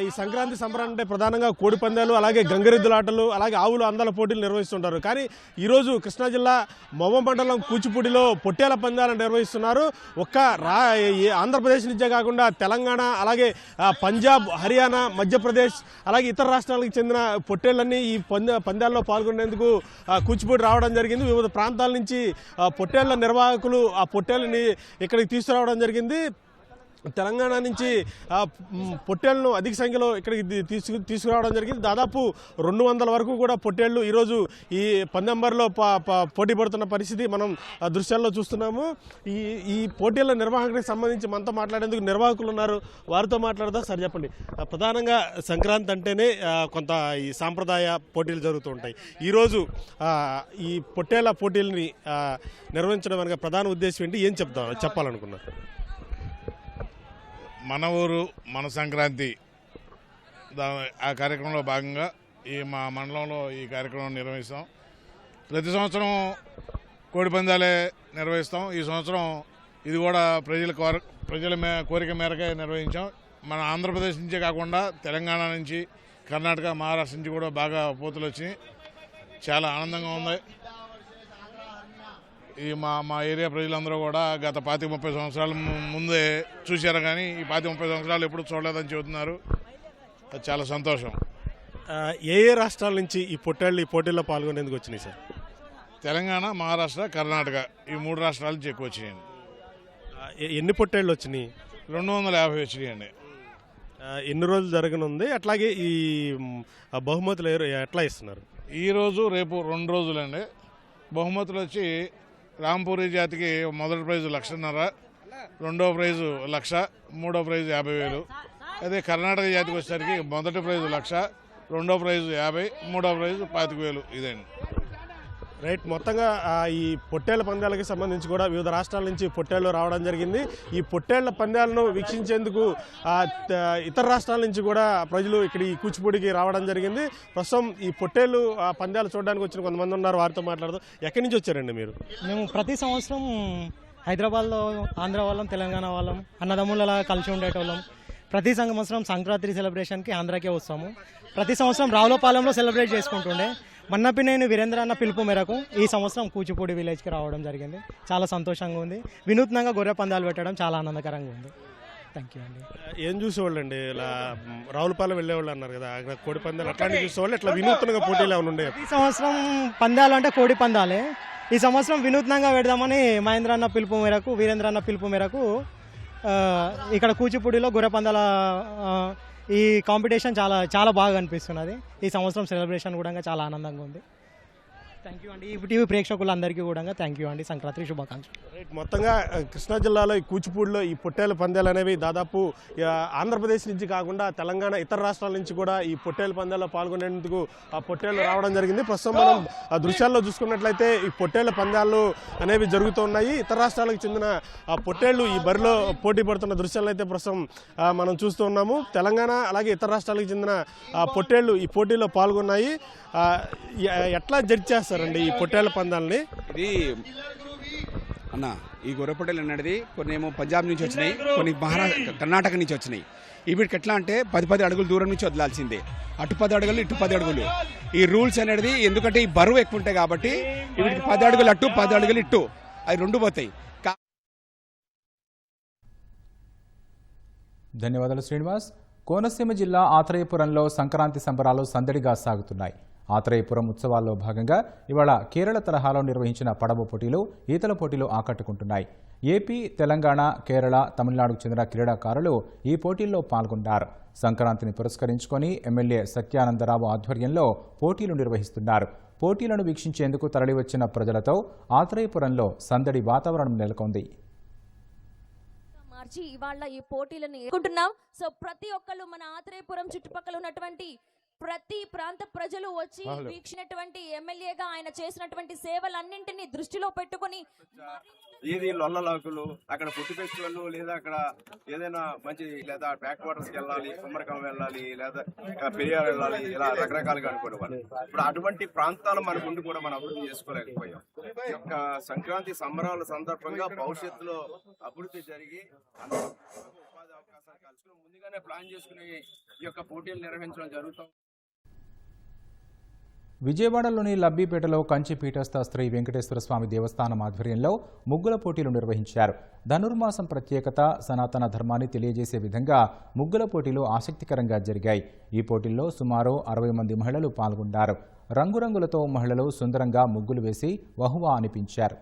Speaker 6: ఈ సంక్రాంతి సంబరాలు అంటే ప్రధానంగా కోడి పందాలు, అలాగే గంగిరెద్దుల ఆటలు, అలాగే ఆవులు అందాల పోటీలు నిర్వహిస్తుంటారు. కానీ ఈరోజు కృష్ణా జిల్లా మొవ మండలం కూచిపూడిలో పొట్టేల పందాలు నిర్వహిస్తున్నారు. ఆంధ్రప్రదేశ్ నుంచే కాకుండా తెలంగాణ, అలాగే పంజాబ్, హర్యానా, మధ్యప్రదేశ్, అలాగే ఇతర రాష్ట్రాలకు చెందిన పొట్టేళ్లన్నీ ఈ పందాల్లో పాల్గొనేందుకు కూచిపూడి రావడం జరిగింది. వివిధ ప్రాంతాల నుంచి పొట్టేళ్ల నిర్వాహకులు ఆ పొట్టేళ్ళని ఇక్కడికి తీసుకురావడం జరిగింది. తెలంగాణ నుంచి పొట్టేళ్లను అధిక సంఖ్యలో ఇక్కడికి తీసుకురావడం జరిగింది. దాదాపు 200 వరకు కూడా పొట్టేళ్లు ఈరోజు ఈ పందెంబర్లో పోటీ పడుతున్న పరిస్థితి మనం దృశ్యాల్లో చూస్తున్నాము. ఈ పోటీల నిర్వహణకు సంబంధించి మనతో మాట్లాడేందుకు నిర్వాహకులు ఉన్నారు, వారితో మాట్లాడదాం. సార్ చెప్పండి, ప్రధానంగా సంక్రాంతి అంటేనే కొంత ఈ సాంప్రదాయ పోటీలు జరుగుతూ ఉంటాయి. ఈరోజు ఈ పొట్టేళ్ల పోటీలని నిర్వహించడం వెనక ప్రధాన ఉద్దేశం ఏంటి, ఏం చెప్పాలనుకున్నారు?
Speaker 11: మన ఊరు మన సంక్రాంతి ఆ కార్యక్రమంలో భాగంగా మా మండలంలో ఈ కార్యక్రమం నిర్వహిస్తాం. ప్రతి సంవత్సరం కోడి పందాలే నిర్వహిస్తాం. ఈ సంవత్సరం ఇది కూడా ప్రజల కోరిక మేరకే నిర్వహించాం. మన ఆంధ్రప్రదేశ్ నుంచే కాకుండా తెలంగాణ నుంచి, కర్ణాటక, మహారాష్ట్ర నుంచి కూడా బాగా పోతులు వచ్చినాయి. చాలా ఆనందంగా ఉంది. ఈ మా ఏరియా ప్రజలందరూ కూడా గత 25-30 సంవత్సరాల ముందే చూశారు, కానీ ఈ 25-30 సంవత్సరాలు ఎప్పుడు చూడలేదని చెబుతున్నారు. అది చాలా సంతోషం.
Speaker 6: ఏ రాష్ట్రాల నుంచి ఈ పోటీల్లో పాల్గొనేందుకు వచ్చినాయి సార్?
Speaker 11: తెలంగాణ, మహారాష్ట్ర, కర్ణాటక ఈ 3 రాష్ట్రాల నుంచి ఎక్కువ వచ్చినాయండి.
Speaker 6: ఎన్ని పొట్టేళ్ళు వచ్చినాయి?
Speaker 11: 250 వచ్చినాయండి.
Speaker 6: ఎన్ని రోజులు జరగనుంది? అట్లాగే ఈ బహుమతులు ఎట్లా ఇస్తున్నారు?
Speaker 11: ఈరోజు రేపు 2 రోజులండి. బహుమతులు వచ్చి రాంపూరి జాతికి మొదటి ప్రైజు 1,50,000, రెండో ప్రైజు 1,00,000, మూడో ప్రైజు 50,000. అదే కర్ణాటక జాతికి వచ్చేసరికి మొదటి ప్రైజు 1,00,000, రెండో ప్రైజు 50,000, మూడో ప్రైజు 25,000. ఇదండి
Speaker 6: రైట్. మొత్తంగా ఈ పొట్టేళ్ల పందాలకి సంబంధించి కూడా వివిధ రాష్ట్రాల నుంచి పొట్టేళ్లు రావడం జరిగింది. ఈ పొట్టేళ్ల పందాలను వీక్షించేందుకు ఇతర రాష్ట్రాల నుంచి కూడా ప్రజలు ఇక్కడ ఈ కూచిపూడికి రావడం జరిగింది. ప్రస్తుతం ఈ పొట్టేళ్లు పందాలు చూడడానికి వచ్చిన కొంతమంది ఉన్నారు, వారితో మాట్లాడదాం. ఎక్కడి నుంచి వచ్చారండి మీరు?
Speaker 12: మేము ప్రతి సంవత్సరం హైదరాబాద్లో ఆంధ్ర వాళ్ళం, తెలంగాణ వాళ్ళం అన్నదమ్ములలా కలిసి ఉండేటోళ్ళం. ప్రతి సంవత్సరం సంక్రాంతి సెలబ్రేషన్కి ఆంధ్రాకే వస్తాము. ప్రతి సంవత్సరం రావులపాలెంలో సెలబ్రేట్ చేసుకుంటుండే. మన్నపినేని వీరేంద్ర అన్న పిలుపు మేరకు ఈ సంవత్సరం కూచిపూడి విలేజ్కి రావడం జరిగింది. చాలా సంతోషంగా ఉంది. వినూత్నంగా గొర్రె పందాలు పెట్టడం చాలా ఆనందకరంగా ఉంది. థ్యాంక్ యూ అండి.
Speaker 6: ఏం చూసేవాళ్ళు అండి? ఇలా రావులపాలెం వెళ్ళేవాళ్ళు అన్నారు కదా, అక్కడ కోడి పందాలు అట్లాంటివి చూసేవాళ్ళు, ఇట్లా వినూత్నంగా పోటీలు ఏమైనా ఉండే?
Speaker 12: ఈ సంవత్సరం పందాలు అంటే కోడి పందాలే. ఈ సంవత్సరం వినూత్నంగా పెడదామని మహేంద్ర అన్న పిలుపు మేరకు, వీరేంద్ర అన్న పిలుపు మేరకు ఇక్కడ కూచిపూడిలో గొర్రె పందాల ఈ కాంపిటీషన్ చాలా చాలా బాగా అనిపిస్తున్నది. ఈ సంవత్సరం సెలబ్రేషన్ కూడా చాలా ఆనందంగా ఉంది. థ్యాంక్ యూ అండి. ఈటీవీ ప్రేక్షకులందరికీ కూడా థ్యాంక్ యూ అండి. సంక్రాంతి శుభాకాంక్షలు.
Speaker 6: రైట్, మొత్తంగా కృష్ణా జిల్లాలో ఈ కూచిపూడిలో ఈ పొట్టేళ్ల పందాలు అనేవి దాదాపు ఆంధ్రప్రదేశ్ నుంచి కాకుండా తెలంగాణ ఇతర రాష్ట్రాల నుంచి కూడా ఈ పొట్టేళ్ల పందాల్లో పాల్గొనేందుకు ఆ పొట్టేళ్లు రావడం జరిగింది. ప్రస్తుతం మనం ఆ దృశ్యాల్లో చూసుకున్నట్లయితే ఈ పొట్టేళ్ల పందాలు అనేవి జరుగుతున్నాయి. ఇతర రాష్ట్రాలకు చెందిన ఆ పొట్టేళ్లు ఈ బరిలో పోటీ పడుతున్న దృశ్యాలను అయితే ప్రస్తుతం మనం చూస్తూ ఉన్నాము. తెలంగాణ అలాగే ఇతర రాష్ట్రాలకు చెందిన పొట్టేళ్లు ఈ పోటీలో పాల్గొన్నాయి. ఎట్లా జడ్జ్ చేస్తారండి ఈ పొట్టేళ్ల పందాలని?
Speaker 13: ఇది అన్న ఈ గొర్రె పొట్టేలు అనేది కొన్ని ఏమో పంజాబ్ నుంచి వచ్చినాయి, కొన్ని కర్ణాటక నుంచి వచ్చినాయి. వీటికి ఎట్లా అంటే 10 అడుగులు దూరం నుంచి వదలాల్సిందే, అటు 10 అడుగులు ఇటు 10 అడుగులు. ఈ రూల్స్ అనేది ఎందుకంటే ఈ బరువు ఎక్కువ ఉంటాయి కాబట్టి వీటికి 10 అడుగులు అటు 10 అడుగులు ఇటు అవి రెండు పోతాయి.
Speaker 1: ధన్యవాదాలు శ్రీనివాస్. కోనసీమ జిల్లా ఆత్రేయపురంలో సంక్రాంతి సంబరాలు సందడిగా సాగుతున్నాయి. ఆత్రేయపురం ఉత్సవాల్లో భాగంగా ఇవాళ కేరళ తరహాలో నిర్వహించిన పడవ పోటీలు, ఈతల పోటీలు ఆకట్టుకుంటున్నాయి. ఏపీ, తెలంగాణ, కేరళ, తమిళనాడుకు చెందిన క్రీడాకారులు ఈ పోటీల్లో పాల్గొన్నారు. సంక్రాంతిని పురస్కరించుకొని ఎమ్మెల్యే సత్యానందరావు ఆధ్వర్యంలో పోటీలు నిర్వహిస్తున్నారు. పోటీలను వీక్షించేందుకు తరలివచ్చిన ప్రజలతో ఆత్రేయపురంలో సందడి వాతావరణం నెలకొంది.
Speaker 14: ఇవాళ ఈ పోటీలను ఎదుర్కొంటున్నాం. సో ప్రతి ఒక్కళ్ళు మన ఆత్రేయపురం చుట్టుపక్కల ఉన్నటువంటి ప్రతి ప్రాంత ప్రజలు వచ్చి వీక్షించినటువంటి ఎమ్మెల్యేగా ఆయన చేసినటువంటి సేవలన్నింటినీ దృష్టిలో పెట్టుకుని
Speaker 15: ఇది లొల్లలాకులు అక్కడ ఫుడ్ ఫెస్టివల్ లేదా అక్కడ ఏదైనా మంచి లేదా బ్యాక్ వాటర్స్కి వెళ్ళాలి, కుమ్మరకం వెళ్ళాలి, లేదా పెరియార్ వెళ్ళాలి, ఇలా రకరకాలుగా అనుకునేవాళ్ళు. ఇప్పుడు అటువంటి ప్రాంతాలు మన ముందు కూడా మనం అభివృద్ధి చేసుకోలేకపోయాం. ఈ యొక్క సంక్రాంతి సంబరాల సందర్భంగా భవిష్యత్తులో అభివృద్ధి జరిగి ఉపాధి అవకాశాలు కలుసుకుని ముందుగానే ప్లాన్ చేసుకుని ఈ యొక్క పోటీలు నిర్వహించడం జరుగుతుంది.
Speaker 1: విజయవాడలోని లబ్బీపేటలో కంచి పీఠస్థ శ్రీ వెంకటేశ్వర స్వామి దేవస్థానం ఆధ్వర్యంలో ముగ్గుల పోటీలు నిర్వహించారు. ధనుర్మాసం ప్రత్యేకత, సనాతన ధర్మాన్ని తెలియజేసే విధంగా ముగ్గుల పోటీలు ఆసక్తికరంగా జరిగాయి. ఈ పోటీల్లో సుమారు 60 మంది మహిళలు పాల్గొన్నారు. రంగురంగులతో మహిళలు సుందరంగా ముగ్గులు వేసి వహువా అనిపించారు.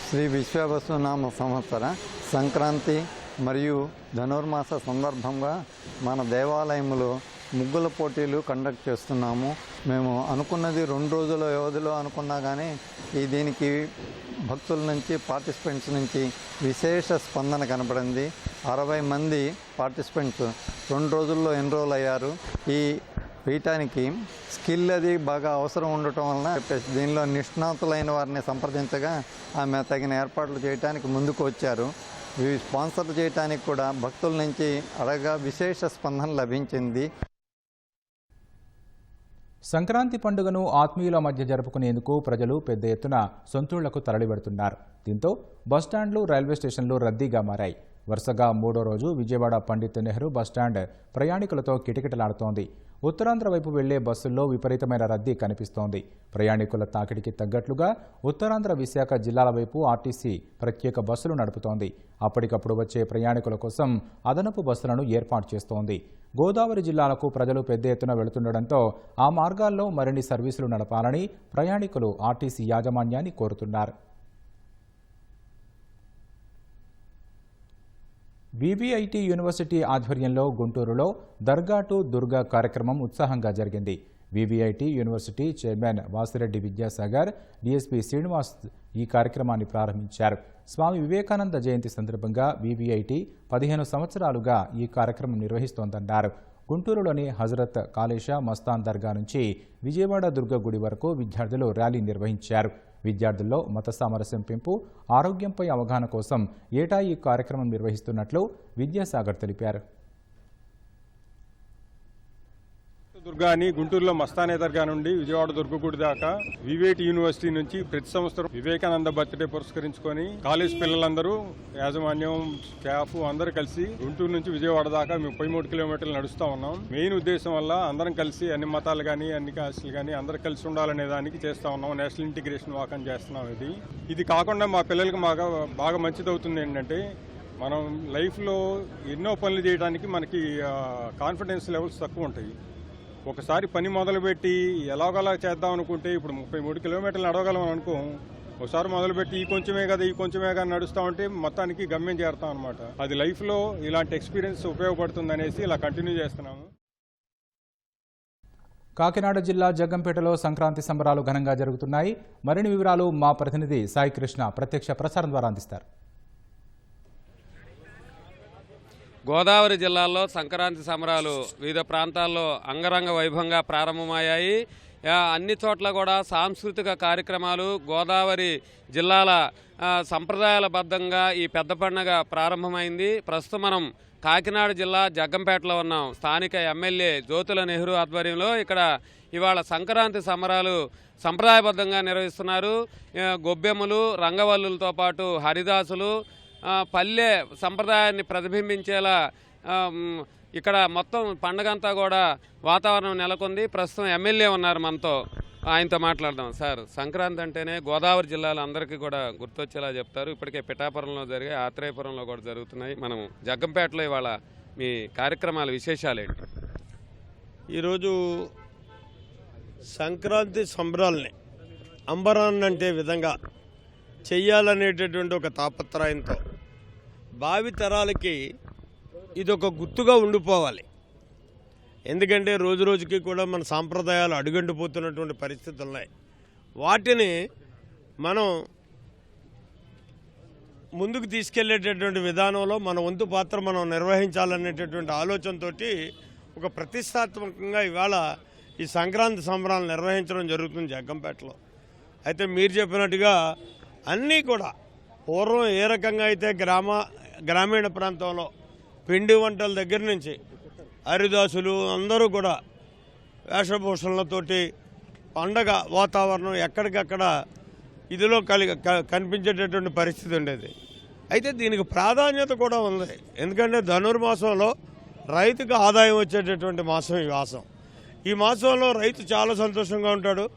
Speaker 16: శ్రీ విశ్వవసునామ సంవత్సర సంక్రాంతి మరియు ధనుర్మాస సందర్భంగా మన దేవాలయంలో ముగ్గుల పోటీలు కండక్ట్ చేస్తున్నాము. మేము అనుకున్నది 2 రోజుల వ్యవధిలో అనుకున్నా కానీ దీనికి భక్తుల నుంచి, పార్టిసిపెంట్స్ నుంచి విశేష స్పందన కనపడింది. 60 మంది పార్టిసిపెంట్స్ 2 రోజుల్లో ఎన్రోల్ అయ్యారు. ఈ వేయటానికి స్కిల్ అది బాగా అవసరం ఉండటం వలన దీనిలో నిష్ణాతులైన వారిని సంప్రదించగా ఆమె తగిన ఏర్పాట్లు చేయడానికి ముందుకు వచ్చారు. ఇవి స్పాన్సర్ చేయడానికి కూడా భక్తుల నుంచి అడగా విశేష స్పందన లభించింది.
Speaker 1: సంక్రాంతి పండుగను ఆత్మీయుల మధ్య జరుపుకునేందుకు ప్రజలు పెద్ద ఎత్తున సొంతూళ్లకు తరలివెడుతున్నారు. దీంతో బస్టాండ్లు, రైల్వే స్టేషన్లు రద్దీగా మారాయి. వరుసగా 3వ రోజు విజయవాడ పండిత్ నెహ్రూ బస్టాండ్ ప్రయాణికులతో కిటకిటలాడుతోంది. ఉత్తరాంధ్ర వైపు వెళ్లే బస్సుల్లో విపరీతమైన రద్దీ కనిపిస్తోంది. ప్రయాణికుల తాకిడికి తగ్గట్లుగా ఉత్తరాంధ్ర, విశాఖ జిల్లాల వైపు ఆర్టీసీ ప్రత్యేక బస్సులు నడుపుతోంది. అప్పటికప్పుడు వచ్చే ప్రయాణికుల కోసం అదనపు బస్సులను ఏర్పాటు చేస్తోంది. గోదావరి జిల్లాలకు ప్రజలు పెద్ద ఎత్తున వెళుతుండటంతో ఆ మార్గాల్లో మరిన్ని సర్వీసులు నడపాలని ప్రయాణికులు ఆర్టీసీ యాజమాన్యాన్ని కోరుతున్నారు. వివిఐటి యూనివర్సిటీ ఆధ్వర్యంలో గుంటూరులో దర్గా టు దుర్గా కార్యక్రమం ఉత్సాహంగా జరిగింది. VVIT university chairman Vasireddy Vidyasagar, DSP Srinivas ఈ కార్యక్రమాన్ని ప్రారంభించారు. స్వామి వివేకానంద జయంతి సందర్భంగా వివిఐటి 15 సంవత్సరాలుగా ఈ కార్యక్రమం నిర్వహిస్తోందన్నారు. గుంటూరులోని హజరత్ కాళేశా మస్తాన్ దర్గా నుంచి విజయవాడ దుర్గ గుడి వరకు విద్యార్థులు ర్యాలీ నిర్వహించారు. విద్యార్థుల్లో మత సామరస్యం పెంపు, ఆరోగ్యంపై అవగాహన కోసం ఏటా ఈ కార్యక్రమం నిర్వహిస్తున్నట్లు విద్యాసాగర్ తెలిపారు.
Speaker 17: దుర్గా అని గుంటూరులో మస్తానే దర్గా నుండి విజయవాడ దుర్గగుడి దాకా వివేటి యూనివర్సిటీ నుంచి ప్రతి సంవత్సరం వివేకానంద బర్త్డే పురస్కరించుకొని కాలేజ్ పిల్లలందరూ, యాజమాన్యం, స్టాఫ్ అందరూ కలిసి గుంటూరు నుంచి విజయవాడ దాకా మేము 13 కిలోమీటర్లు నడుస్తూ ఉన్నాం. మెయిన్ ఉద్దేశం వల్ల అందరం కలిసి అన్ని మతాలు కానీ, అన్ని కాస్టులు కానీ అందరూ కలిసి ఉండాలనే దానికి చేస్తా ఉన్నాం. నేషనల్ ఇంటిగ్రేషన్ వాక్ అని చేస్తున్నాం. ఇది కాకుండా మా పిల్లలకి బాగా మంచిదవుతుంది ఏంటంటే, మనం లైఫ్లో ఎన్నో పనులు చేయడానికి మనకి కాన్ఫిడెన్స్ లెవెల్స్ తక్కువ ఉంటాయి. ఒకసారి పని మొదలుపెట్టి ఎలాగోలా చేద్దాం అనుకుంటే, ఇప్పుడు 33 కిలోమీటర్లు నడవగలం అనుకో, ఒకసారి మొదలుపెట్టి ఈ కొంచెమే కదా నడుస్తూ ఉంటే మొత్తానికి గమ్యం చేరుతాం అనమాట. అది లైఫ్లో ఇలాంటి ఎక్స్పీరియన్స్ ఉపయోగపడుతుంది అనేసి ఇలా కంటిన్యూ చేస్తున్నాము.
Speaker 1: కాకినాడ జిల్లా జగ్గంపేటలో సంక్రాంతి సంబరాలు ఘనంగా జరుగుతున్నాయి. మరిన్ని వివరాలు మా ప్రతినిధి సాయి కృష్ణ ప్రత్యక్ష ప్రసారం ద్వారా అందిస్తారు.
Speaker 18: గోదావరి జిల్లాలో సంక్రాంతి సంబరాలు వివిధ ప్రాంతాల్లో అంగరంగ వైభవంగా ప్రారంభమయ్యాయి. అన్ని చోట్ల కూడా సాంస్కృతిక కార్యక్రమాలు గోదావరి జిల్లాల సంప్రదాయాలబద్ధంగా ఈ పెద్ద పండుగ ప్రారంభమైంది. ప్రస్తుతం మనం కాకినాడ జిల్లా జగ్గంపేటలో ఉన్నాం. స్థానిక ఎమ్మెల్యే జ్యోతుల నెహ్రూ ఆధ్వర్యంలో ఇక్కడ ఇవాళ సంక్రాంతి సంబరాలు సంప్రదాయబద్ధంగా నిర్వహిస్తున్నారు. గొబ్బెమ్మలు, రంగవల్లులతో పాటు హరిదాసులు, పల్లె సంప్రదాయాన్ని ప్రతిబింబించేలా ఇక్కడ మొత్తం పండగంతా కూడా వాతావరణం నెలకొంది. ప్రస్తుతం ఎమ్మెల్యే ఉన్నారు మనతో, ఆయనతో మాట్లాడదాం. సార్, సంక్రాంతి అంటేనే గోదావరి జిల్లాలో అందరికీ కూడా గుర్తొచ్చేలా చెప్తారు. ఇప్పటికే పిఠాపురంలో జరిగాయి, ఆత్రేయపురంలో కూడా జరుగుతున్నాయి. మనం జగ్గంపేటలో ఇవాళ మీ కార్యక్రమాల విశేషాలు ఏంటి?
Speaker 6: ఈరోజు సంక్రాంతి సంబరాల్ని అంబరాన్నంటే విధంగా చెయ్యాలనేటటువంటి ఒక తాపత్రయంతో భావి తరాలకి ఇది ఒక గుర్తుగా ఉండిపోవాలి. ఎందుకంటే రోజు రోజుకి కూడా మన సాంప్రదాయాలు అడుగంటిపోతున్నటువంటి పరిస్థితులు ఉన్నాయి. వాటిని మనం ముందుకు తీసుకెళ్లేటటువంటి విధానంలో మన వంతు పాత్ర మనం నిర్వహించాలనేటటువంటి ఆలోచనతో ఒక ప్రతిష్టాత్మకంగా ఇవాళ ఈ సంక్రాంతి సంబరాలు నిర్వహించడం జరుగుతుంది జగ్గంపేటలో. అయితే మీరు చెప్పినట్టుగా అన్నీ కూడా పూర్వం ఏ రకంగా అయితే గ్రామీణ ప్రాంతంలో పిండి వంటల దగ్గర నుంచి హరిదాసులు అందరూ కూడా వేషభూషణలతోటి పండగ వాతావరణం ఎక్కడికక్కడ ఇదిలో కనిపించేటటువంటి పరిస్థితి ఉండేది. అయితే దీనికి ప్రాధాన్యత కూడా ఉంది. ఎందుకంటే ధనుర్మాసంలో రైతుకు ఆదాయం వచ్చేటటువంటి మాసం ఈ మాసం. ఈ మాసంలో రైతు చాలా సంతోషంగా ఉంటాడు.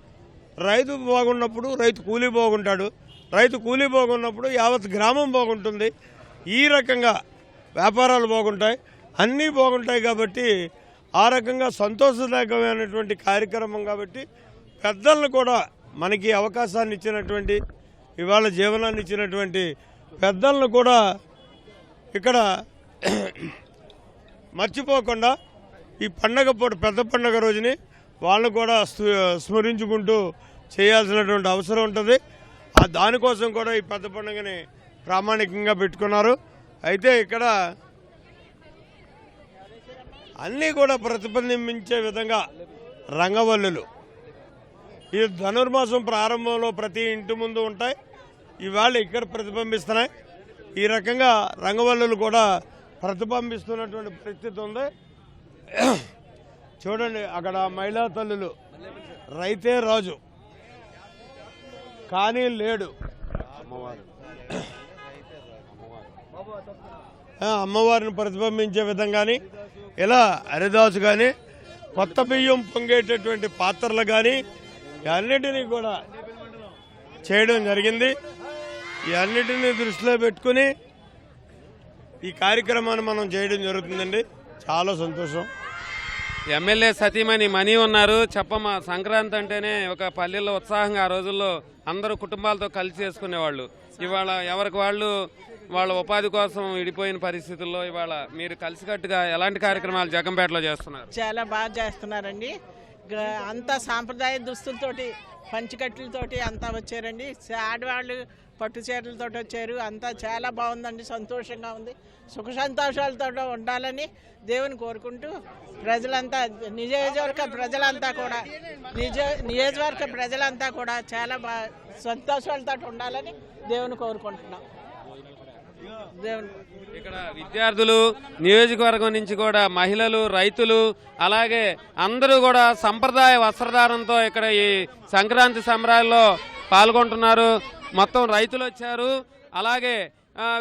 Speaker 6: రైతు బాగున్నప్పుడు రైతు కూలీ బాగుంటాడు. రైతు కూలీ బాగున్నప్పుడు యావత్ గ్రామం బాగుంటుంది. ఈ రకంగా వ్యాపారాలు బాగుంటాయి, అన్నీ బాగుంటాయి. కాబట్టి ఆ రకంగా సంతోషదాయకమైనటువంటి కార్యక్రమం. కాబట్టి పెద్దలను కూడా మనకి అవకాశాన్ని ఇచ్చినటువంటి, ఇవాళ జీవనాన్ని ఇచ్చినటువంటి పెద్దలను కూడా ఇక్కడ మర్చిపోకుండా ఈ పండగ పూట పెద్ద పండగ రోజుని వాళ్ళు కూడా స్మరించుకుంటూ చేయాల్సినటువంటి అవసరం ఉంటుంది. దానికోసం కూడా ఈ పెద్ద పండుగని ప్రామాణికంగా పెట్టుకున్నారు. అయితే ఇక్కడ అన్నీ కూడా ప్రతిబింబించే విధంగా రంగవల్లులు ఈ ధనుర్మాసం ప్రారంభంలో ప్రతి ఇంటి ముందు ఉంటాయి. ఇవాళ ఇక్కడ ప్రతిబింబిస్తున్నాయి. ఈ రకంగా రంగవల్లులు కూడా ప్రతిబింబిస్తున్నటువంటి పరిస్థితి ఉంది. చూడండి, అక్కడ మహిళా తల్లులు రైతే రాజు కానీ లేడు అమ్మవారిని ప్రతిబింబించే విధంగాని ఇలా హరిదాసు కానీ కొత్త బియ్యం పొంగేటటువంటి పాత్రలు కానీ అన్నిటినీ కూడా చేయడం జరిగింది. ఈ అన్నిటినీ దృష్టిలో పెట్టుకుని ఈ కార్యక్రమాన్ని మనం చేయడం జరుగుతుందండి. చాలా సంతోషం.
Speaker 18: ఎమ్మెల్యే సతీమణి మనీ ఉన్నారు. చెప్పమ్మా, సంక్రాంతి అంటేనే ఒక పల్లెల్లో ఉత్సాహంగా ఆ రోజుల్లో అందరూ కుటుంబాలతో కలిసి చేసుకునేవాళ్ళు. ఇవాళ ఎవరికి వాళ్ళు వాళ్ళ ఉపాధి కోసం విడిపోయిన పరిస్థితుల్లో ఇవాళ మీరు కలిసికట్టుగా ఎలాంటి కార్యక్రమాలు జగ్గంపేటలో చేస్తున్నారు?
Speaker 19: చాలా బాగా చేస్తున్నారండి. అంతా సాంప్రదాయ దుస్తులతోటి, పంచికట్టులతోటి అంతా వచ్చారండి. ఆడవాళ్ళు పట్టు చీరలతో వచ్చారు. అంతా చాలా బాగుందండి, సంతోషంగా ఉంది. సుఖ సంతోషాలతో ఉండాలని దేవుని కోరుకుంటూ ప్రజలంతా నియోజకవర్గ ప్రజలంతా కూడా చాలా సంతోషాలతో ఉండాలని దేవుని కోరుకుంటున్నాం.
Speaker 18: ఇక్కడ విద్యార్థులు, నియోజకవర్గం నుంచి కూడా మహిళలు, రైతులు, అలాగే అందరూ కూడా సంప్రదాయ వస్త్రధారంతో ఇక్కడ ఈ సంక్రాంతి సంబరాల్లో పాల్గొంటున్నారు. మొత్తం రైతులు వచ్చారు. అలాగే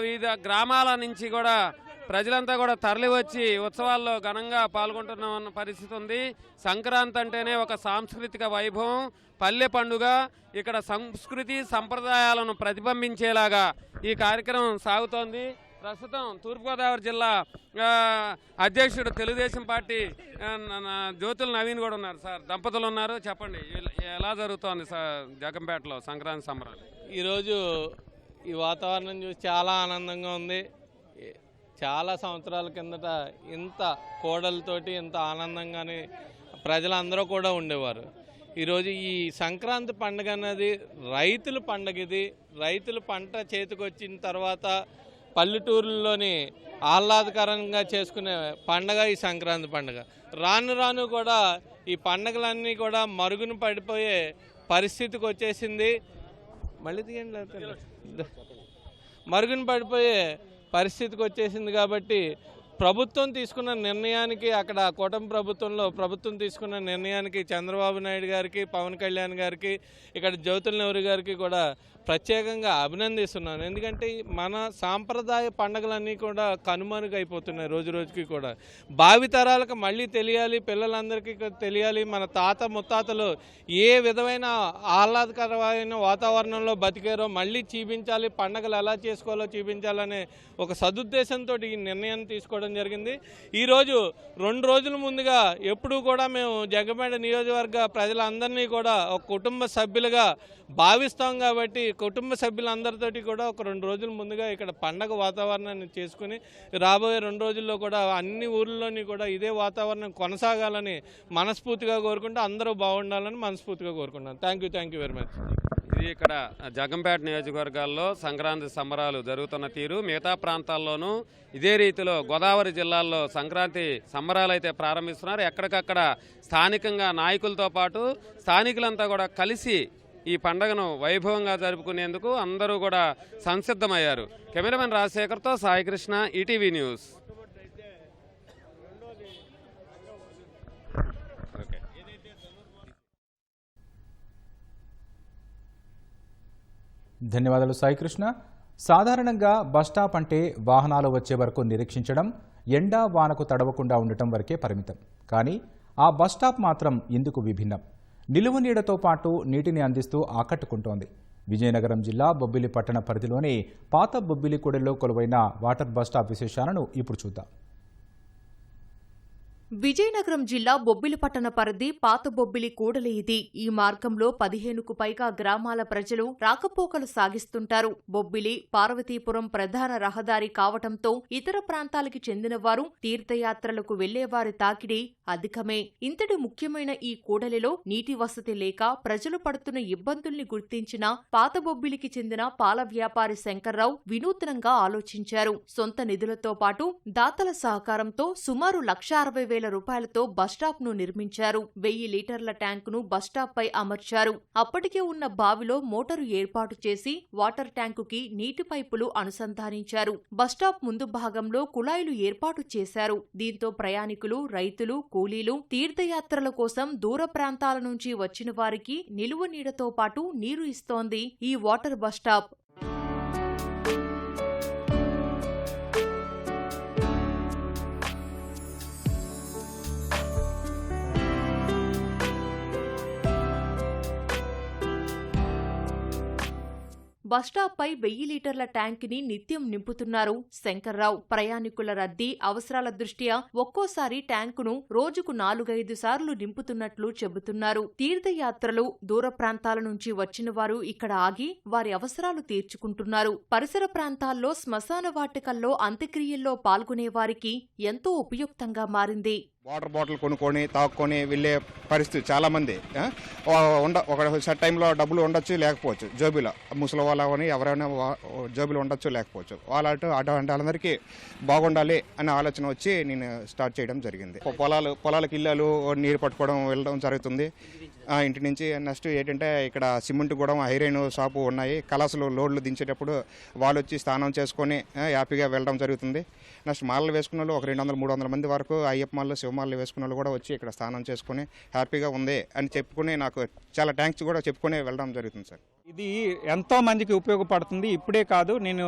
Speaker 18: వివిధ గ్రామాల నుంచి కూడా ప్రజలంతా కూడా తరలి వచ్చి ఉత్సవాల్లో ఘనంగా పాల్గొంటున్న పరిస్థితి ఉంది. సంక్రాంతి అంటేనే ఒక సాంస్కృతిక వైభవం, పల్లె పండుగ. ఇక్కడ సంస్కృతి సంప్రదాయాలను ప్రతిబింబించేలాగా ఈ కార్యక్రమం సాగుతోంది. ప్రస్తుతం తూర్పుగోదావరి జిల్లా అధ్యక్షుడు తెలుగుదేశం పార్టీ జ్యోతుల నవీన్ కూడా ఉన్నారు. సార్, దంపతులు ఉన్నారు. చెప్పండి, ఎలా జరుగుతోంది జగ్గంపేటలో సంక్రాంతి సంబరాలు?
Speaker 20: ఈరోజు ఈ వాతావరణం చూసి చాలా ఆనందంగా ఉంది. చాలా సంవత్సరాల కిందట ఇంత కోడలతోటి ఇంత ఆనందంగానే ప్రజలందరూ కూడా ఉండేవారు. ఈరోజు ఈ సంక్రాంతి పండుగ అన్నది రైతుల పండుగ. ఇది రైతుల పంట చేతికొచ్చిన తర్వాత పల్లెటూరుల్లోని ఆహ్లాదకరంగా చేసుకునే పండుగ ఈ సంక్రాంతి పండుగ. రాను రాను కూడా ఈ పండుగలన్నీ కూడా మరుగున పడిపోయే పరిస్థితికి వచ్చేసింది. మరుగున పడిపోయే పరిస్థితికి వచ్చేసింది. కాబట్టి ప్రభుత్వం తీసుకున్న నిర్ణయానికి, అక్కడ కూటమి ప్రభుత్వం తీసుకున్న నిర్ణయానికి చంద్రబాబు నాయుడు గారికి, పవన్ కళ్యాణ్ గారికి, ఇక్కడ జ్యోతుల నెహ్రూ గారికి కూడా ప్రత్యేకంగా అభినందిస్తున్నాను. ఎందుకంటే మన సాంప్రదాయ పండుగలన్నీ కూడా కనుమరుగైపోతున్నాయి రోజు రోజుకి కూడా. భావితరాలకు మళ్ళీ తెలియాలి, పిల్లలందరికీ తెలియాలి మన తాత ముత్తాతలు ఏ విధమైన ఆహ్లాదకరమైన వాతావరణంలో బతికారో మళ్ళీ చూపించాలి, పండుగలు ఎలా చేసుకోవాలో చూపించాలనే ఒక సదుద్దేశంతో ఈ నిర్ణయాన్ని తీసుకోవడం జరిగింది. ఈరోజు 2 రోజుల ముందుగా ఎప్పుడూ కూడా మేము జగ్గంపేట నియోజకవర్గ ప్రజలందరినీ కూడా ఒక కుటుంబ సభ్యులుగా భావిస్తాం. కాబట్టి కుటుంబ సభ్యులందరితోటి కూడా ఒక 2 రోజుల ముందుగా ఇక్కడ పండగ వాతావరణాన్ని చేసుకుని రాబోయే 2 రోజుల్లో కూడా అన్ని ఊర్లలోని కూడా ఇదే వాతావరణం కొనసాగాలని మనస్ఫూర్తిగా కోరుకుంటూ అందరూ బాగుండాలని మనస్ఫూర్తిగా కోరుకుంటున్నాను. Thank you very much.
Speaker 18: ఇది ఇక్కడ జగ్గంపేట నియోజకవర్గాల్లో సంక్రాంతి సంబరాలు జరుగుతున్న తీరు. మిగతా ప్రాంతాల్లోనూ ఇదే రీతిలో గోదావరి జిల్లాల్లో సంక్రాంతి సంబరాలు అయితే ప్రారంభిస్తున్నారు. ఎక్కడికక్కడ స్థానికంగా నాయకులతో పాటు స్థానికులంతా కూడా కలిసి ఈ పండుగను వైభవంగా జరుపుకునేందుకు అందరూ కూడా సంసిద్ధమయ్యారు. కెమెరామెన్ రాజశేఖర్తో సాయికృష్ణ, ఈటీవీ న్యూస్.
Speaker 1: ధన్యవాదాలు సాయికృష్ణ. సాధారణంగా బస్టాప్ అంటే వాహనాలు వచ్చే వరకు నిరీక్షించడం, ఎండా వానకు తడవకుండా ఉండటం వరకే పరిమితం. కానీ ఆ బస్టాప్ మాత్రం ఇందుకు విభిన్నం. నిలువ నీడతో పాటు నీటిని అందిస్తూ ఆకట్టుకుంటోంది. విజయనగరం జిల్లా బొబ్బిలి పట్టణ పరిధిలోని పాత బొబ్బిలి కూడలిలో కొలువైన వాటర్ బస్టాప్ విశేషాలను ఇప్పుడు చూద్దాం.
Speaker 21: విజయనగరం జిల్లా బొబ్బిలి పట్టణ పరిధి పాత బొబ్బిలి కూడలి ఇది. ఈ మార్గంలో 15కు పైగా గ్రామాల ప్రజలు రాకపోకలు సాగిస్తుంటారు. బొబ్బిలి పార్వతీపురం ప్రధాన రహదారి కావటంతో ఇతర ప్రాంతాలకి చెందిన వారు తీర్థయాత్రలకు వెళ్లేవారి తాకిడి అధికమే. ఇంతటి ముఖ్యమైన ఈ కూడలిలో నీటి వసతి లేక ప్రజలు పడుతున్న ఇబ్బందుల్ని గుర్తించిన పాత బొబ్బిలికి చెందిన పాల వ్యాపారి శంకర్రావు వినూత్నంగా ఆలోచించారు. సొంత నిధులతో పాటు దాతల సహకారంతో సుమారు 1,60,000 రూపాయలతో బస్టాప్ ను నిర్మించారు. 1000 లీటర్ల ట్యాంకును బస్టాప్ పై అమర్చారు. అప్పటికే ఉన్న బావిలో మోటారు ఏర్పాటు చేసి వాటర్ ట్యాంకుకి నీటి పైపులు అనుసంధానించారు. బస్టాప్ ముందు భాగంలో కుళాయిలు ఏర్పాటు చేశారు. దీంతో ప్రయాణికులు, రైతులు, కూలీలు, తీర్థయాత్రల కోసం దూర ప్రాంతాల నుంచి వచ్చిన వారికి నిలువ నీడతో పాటు నీరు ఇస్తోంది ఈ వాటర్ బస్టాప్. బస్టాప్ పై 1000 లీటర్ల ట్యాంక్ ని నిత్యం నింపుతున్నారు శంకర్రావు. ప్రయాణికుల రద్దీ, అవసరాల దృష్ట్యా ఒక్కోసారి ట్యాంకును రోజుకు 4-5 సార్లు నింపుతున్నట్లు చెబుతున్నారు. తీర్థయాత్రలు, దూర ప్రాంతాల నుంచి వచ్చిన వారు ఇక్కడ ఆగి వారి అవసరాలు తీర్చుకుంటున్నారు. పరిసర ప్రాంతాల్లో శ్మశాన వాటికల్లో అంత్యక్రియల్లో పాల్గొనే వారికి ఎంతో ఉపయుక్తంగా మారింది.
Speaker 13: వాటర్ బాటిల్ కొనుక్కొని తాక్కొని వెళ్ళే పరిస్థితి చాలామంది ఒక సెట్ టైంలో డబ్బులు ఉండొచ్చు, లేకపోవచ్చు. జోబీలో ముసలి వాళ్ళని ఎవరైనా జోబీలో ఉండొచ్చు, లేకపోవచ్చు. వాళ్ళందరికీ బాగుండాలి అనే ఆలోచన వచ్చి నేను స్టార్ట్ చేయడం జరిగింది. పొలాలకు ఇళ్ళలు నీరు పట్టుకోవడం వెళ్ళడం జరుగుతుంది ఇంటి నుంచి. నెక్స్ట్ ఏంటంటే ఇక్కడ సిమెంట్ కూడా ఐరన్ షాపు ఉన్నాయి. కళాసులు లోడ్లు దించేటప్పుడు వాళ్ళు వచ్చి స్నానం చేసుకొని హ్యాపీగా వెళ్ళడం జరుగుతుంది. నెక్స్ట్ మాలలు వేసుకున్న వాళ్ళు ఒక 200-300 మంది వరకు అయ్యప్ప మాలలు, శివమాలలు వేసుకున్న వాళ్ళు కూడా వచ్చి ఇక్కడ స్నానం చేసుకుని హ్యాపీగా ఉంది అని చెప్పుకుని నాకు చాలా థ్యాంక్స్ కూడా చెప్పుకుని వెళ్ళడం జరుగుతుంది సార్.
Speaker 22: ఇది ఎంతో మందికి ఉపయోగపడుతుంది. ఇప్పుడే కాదు, నేను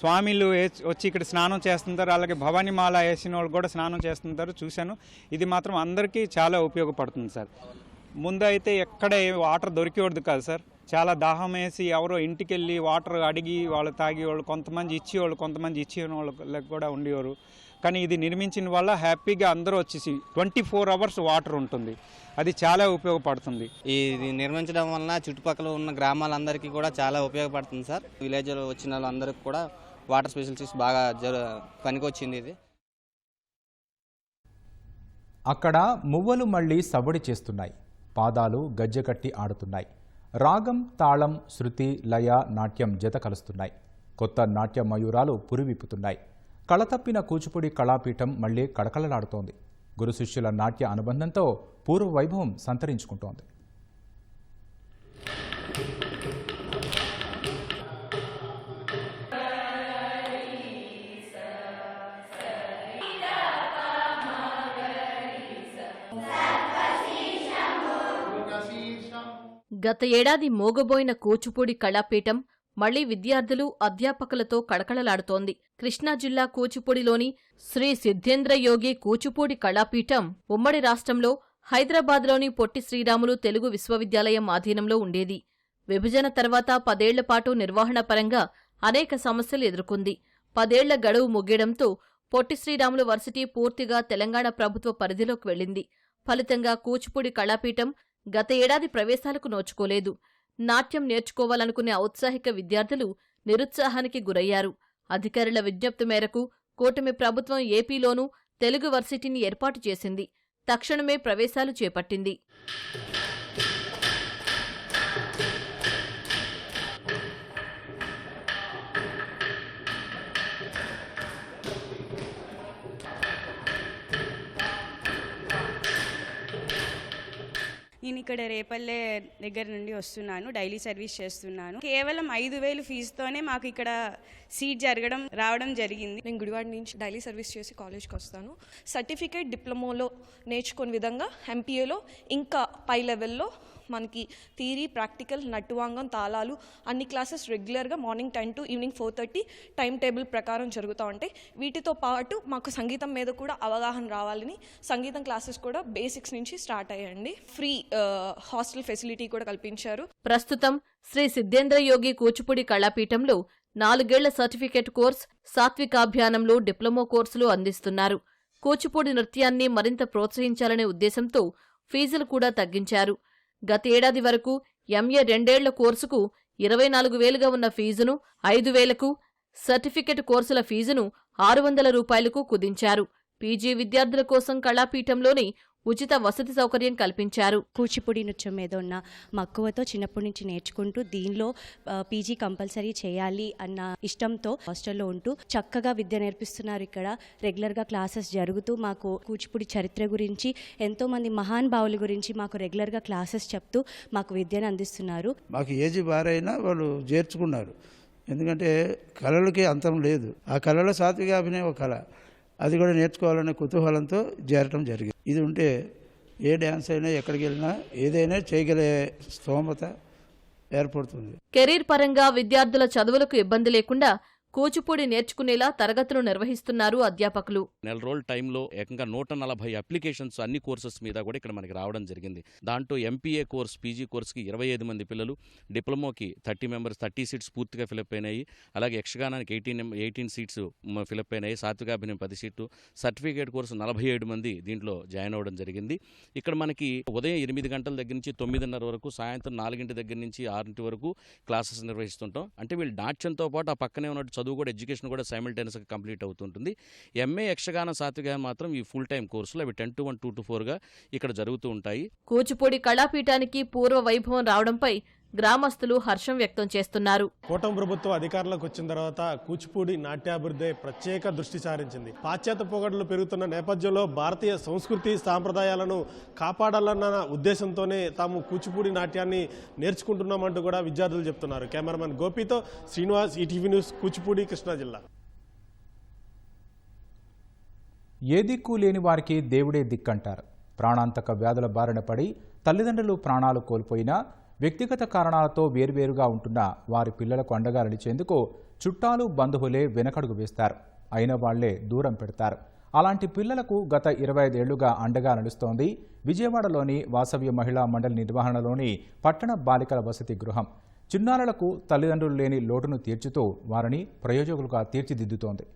Speaker 22: స్వామిలు వచ్చి ఇక్కడ స్నానం చేస్తుంటారు, అలాగే భవానీ మాల వేసిన వాళ్ళు కూడా స్నానం చేస్తుంటారు, చూశాను. ఇది మాత్రం అందరికీ చాలా ఉపయోగపడుతుంది సార్. ముందు అయితే ఎక్కడ వాటర్ దొరికేవాడు కాదు సార్. చాలా దాహం వేసి ఎవరో ఇంటికి వెళ్ళి వాటర్ అడిగి వాళ్ళు తాగేవాళ్ళు, కొంతమంది ఇచ్చేవాళ్ళు, కొంతమంది ఇచ్చిన వాళ్ళకి కూడా ఉండేవారు. కానీ ఇది నిర్మించిన వల్ల హ్యాపీగా అందరూ వచ్చేసి 24 అవర్స్ వాటర్ ఉంటుంది. అది చాలా ఉపయోగపడుతుంది.
Speaker 23: ఇది నిర్మించడం వలన చుట్టుపక్కల ఉన్న గ్రామాలందరికీ కూడా చాలా ఉపయోగపడుతుంది సార్. విలేజ్లో వచ్చిన వాళ్ళందరికీ కూడా వాటర్ ఫెసిలిటీస్ బాగా పనికొచ్చింది ఇది.
Speaker 1: అక్కడ మువ్వలు మళ్లీ సవ్వడి చేస్తున్నాయి. పాదాలు గజ్జెకట్టి ఆడుతున్నాయి. రాగం, తాళం, శృతి, లయ, నాట్యం జత కలుస్తున్నాయి. కొత్త నాట్య మయూరాలు పురివిప్పుతున్నాయి. కళతప్పిన కూచిపూడి కళాపీఠం మళ్లీ కళకళలాడుతోంది. గురు శిష్యుల నాట్య అనుబంధంతో పూర్వ వైభవం సంతరించుకుంటోంది.
Speaker 21: గత ఏడాది మోగబోయిన కూచిపూడి కళాపీఠం మళ్లీ విద్యార్థులు, అధ్యాపకులతో కళకళలాడుతోంది. కృష్ణా జిల్లా కూచిపూడిలోని శ్రీ సిద్ధేంద్ర యోగి కూచిపూడి కళాపీఠం ఉమ్మడి రాష్ట్రంలో హైదరాబాద్లోని పొట్టి శ్రీరాములు తెలుగు విశ్వవిద్యాలయం ఆధీనంలో ఉండేది. విభజన తర్వాత 10 ఏళ్ల పాటు నిర్వహణ పరంగా అనేక సమస్యలు ఎదుర్కొంది. 10 ఏళ్ల గడువు ముగియడంతో పొట్టి శ్రీరాములు వర్సిటీ పూర్తిగా తెలంగాణ ప్రభుత్వ పరిధిలోకి వెళ్లింది. ఫలితంగా కూచిపూడి కళాపీఠం గత ఏడాది ప్రవేశాలకు నోచుకోలేదు. నాట్యం నేర్చుకోవాలనుకునే ఔత్సాహిక విద్యార్థులు నిరుత్సాహానికి గురయ్యారు. అధికారుల విజ్ఞప్తి మేరకు కూటమి ప్రభుత్వం ఏపీలోనూ తెలుగు వర్సిటీని ఏర్పాటు చేసింది. తక్షణమే ప్రవేశాలు చేపట్టింది.
Speaker 3: నేను ఇక్కడ రేపల్లె దగ్గర నుండి వస్తున్నాను. డైలీ సర్వీస్ చేస్తున్నాను. కేవలం 5,000 ఫీజుతోనే మాకు ఇక్కడ సీట్ రావడం జరిగింది.
Speaker 4: నేను గుడివాడ నుంచి డైలీ సర్వీస్ చేసి కాలేజ్కి వస్తాను. సర్టిఫికేట్ డిప్లొమాలో నేర్చుకునే విధంగా ఎంపీఏలో ఇంకా పై లెవెల్లో మనకి థియరీ, ప్రాక్టికల్, నట్టువాంగం, తాళాలు అన్ని క్లాసెస్ రెగ్యులర్గా morning 10 to evening 4:30 time table ప్రకారం జరుగుతూ ఉంటాయి. వీటితో పాటు మాకు సంగీతం మీద కూడా అవగాహన రావాలని సంగీతం క్లాసెస్ కూడా బేసిక్స్ నుంచి స్టార్ట్ అయ్యండి. ఫ్రీ హాస్టల్ ఫెసిలిటీ కూడా కల్పించారు.
Speaker 21: ప్రస్తుతం శ్రీ సిద్ధేంద్ర యోగి కూచిపూడి కళాపీఠంలో 4 ఏళ్ల సర్టిఫికేట్ కోర్స్, సాత్వికాభ్యానంలో డిప్లొమా కోర్సులు అందిస్తున్నారు. కూచిపూడి నృత్యాన్ని మరింత ప్రోత్సహించాలనే ఉద్దేశంతో ఫీజులు కూడా తగ్గించారు. గత ఏడాది వరకు ఎంఏ 2 ఏళ్ల కోర్సుకు 24,000గా ఉన్న ఫీజును 5,000కు, సర్టిఫికెట్ కోర్సుల ఫీజును 600 రూపాయలకు కుదించారు. పీజీ విద్యార్థుల కోసం కళాపీఠంలోని ఉచిత వసతి సౌకర్యం కల్పించారు.
Speaker 5: కూచిపూడి నృత్యం మీద ఉన్న మక్కువతో చిన్నప్పటి నుంచి నేర్చుకుంటూ దీనిలో పీజీ కంపల్సరీ చేయాలి అన్న ఇష్టంతో హాస్టల్లో ఉంటూ చక్కగా విద్య నేర్పిస్తున్నారు. ఇక్కడ రెగ్యులర్గా క్లాసెస్ జరుగుతూ మాకు కూచిపూడి చరిత్ర గురించి, ఎంతోమంది మహానుభావుల గురించి మాకు రెగ్యులర్గా క్లాసెస్ చెప్తూ మాకు విద్యను అందిస్తున్నారు.
Speaker 24: మాకు ఏజ్ బారైనా వాళ్ళు చేర్చుకున్నారు. ఎందుకంటే కళలకి అంతం లేదు. ఆ కళలో సాత్వికాభినయం ఒక కళ, అది కూడా నేర్చుకోవాలనే కుతూహలంతో చేరటం జరిగింది. ఇది ఉంటే ఏ డ్యాన్స్ అయినా ఎక్కడికి వెళ్ళినా ఏదైనా చేయగలే స్తోమత ఏర్పడుతుంది.
Speaker 21: కెరీర్ పరంగా విద్యార్థుల చదువులకు ఇబ్బంది లేకుండా కూచిపూడి నేర్చుకునేలా తరగతులు నిర్వహిస్తున్నారు అధ్యాపకులు.
Speaker 25: నెల రోజుల టైంలో ఏకంగా 140 అప్లికేషన్స్ అన్ని కోర్సెస్ మీద కూడా ఇక్కడ మనకి రావడం జరిగింది. దాంట్లో ఎంపీఏ కోర్స్, పీజీ కోర్స్కి 25 మంది పిల్లలు, డిప్లొమాకి 30 మెంబర్స్, 30 సీట్స్ పూర్తిగా ఫిలప్ అయినాయి. అలాగే యక్షగానానికి 18 సీట్స్ ఫిలప్ అయినాయి. సాత్వికాభినయం 10 సీట్లు, సర్టిఫికేట్ కోర్సు 47 మంది దీంట్లో జాయిన్ అవ్వడం జరిగింది. ఇక్కడ మనకి ఉదయం 8 గంటల దగ్గర నుంచి 9:30 వరకు, సాయంత్రం 4 దగ్గర నుంచి 6 వరకు క్లాసెస్ నిర్వహిస్తుంటాం. అంటే వీళ్ళు నాట్యంతో పాటు ఆ పక్కనే ఉన్న చదువు కూడా, ఎడ్యుకేషన్ కూడా సైమల్టేనియస్గా కంప్లీట్ అవుతుంటుంది. ఎంఏ యక్షగాన, సాత్వికానం మాత్రం ఈ ఫుల్ టైం కోర్సులు అవి 10 to 1, 2 to 4గా ఇక్కడ జరుగుతూ ఉంటాయి.
Speaker 21: కూచిపూడి కళాపీఠానికి పూర్వ వైభవం రావడంపై గ్రామస్తులు హర్షం వ్యక్తం చేస్తున్నారు.
Speaker 6: కూటమి ప్రభుత్వం అధికారంలోకి వచ్చిన తర్వాత కూచిపూడి నాట్యాభివృద్ధి ప్రత్యేక దృష్టి సారించింది. పాశ్చాత్య పొగడ్లు పెరుగుతున్న నేపథ్యంలో భారతీయ సంస్కృతి సాంప్రదాయాలను కాపాడాలన్న ఉద్దేశంతోనే తాము కూచిపూడి నాట్యాన్ని నేర్చుకుంటున్నామంటూ కూడా విద్యార్థులు చెప్తున్నారు. కెమెరామెన్ గోపితో శ్రీనివాస్, ఈటీవీ న్యూస్, కూచిపూడి, కృష్ణా జిల్లా.
Speaker 1: ఏ దిక్కు లేని వారికి దేవుడే దిక్కంటారు. ప్రాణాంతక వ్యాధుల బారిన పడి తల్లిదండ్రులు ప్రాణాలు కోల్పోయినా వ్యక్తిగత కారణాలతో వేర్వేరుగా ఉంటున్న వారి పిల్లలకు అండగా నిలిచేందుకు చుట్టాలు, బంధువులే వెనకడుగు వేస్తారు. అయిన వాళ్లే దూరం పెడతారు. అలాంటి పిల్లలకు గత 25 ఏళ్లుగా అండగా నిలుస్తోంది విజయవాడలోని వాసవ్య మహిళా మండలి నిర్వహణలోని పట్టణ బాలికల వసతి గృహం. చిన్నారులకు తల్లిదండ్రులు లేని లోటును తీర్చుతూ వారిని ప్రయోజకులుగా తీర్చిదిద్దుతోంది.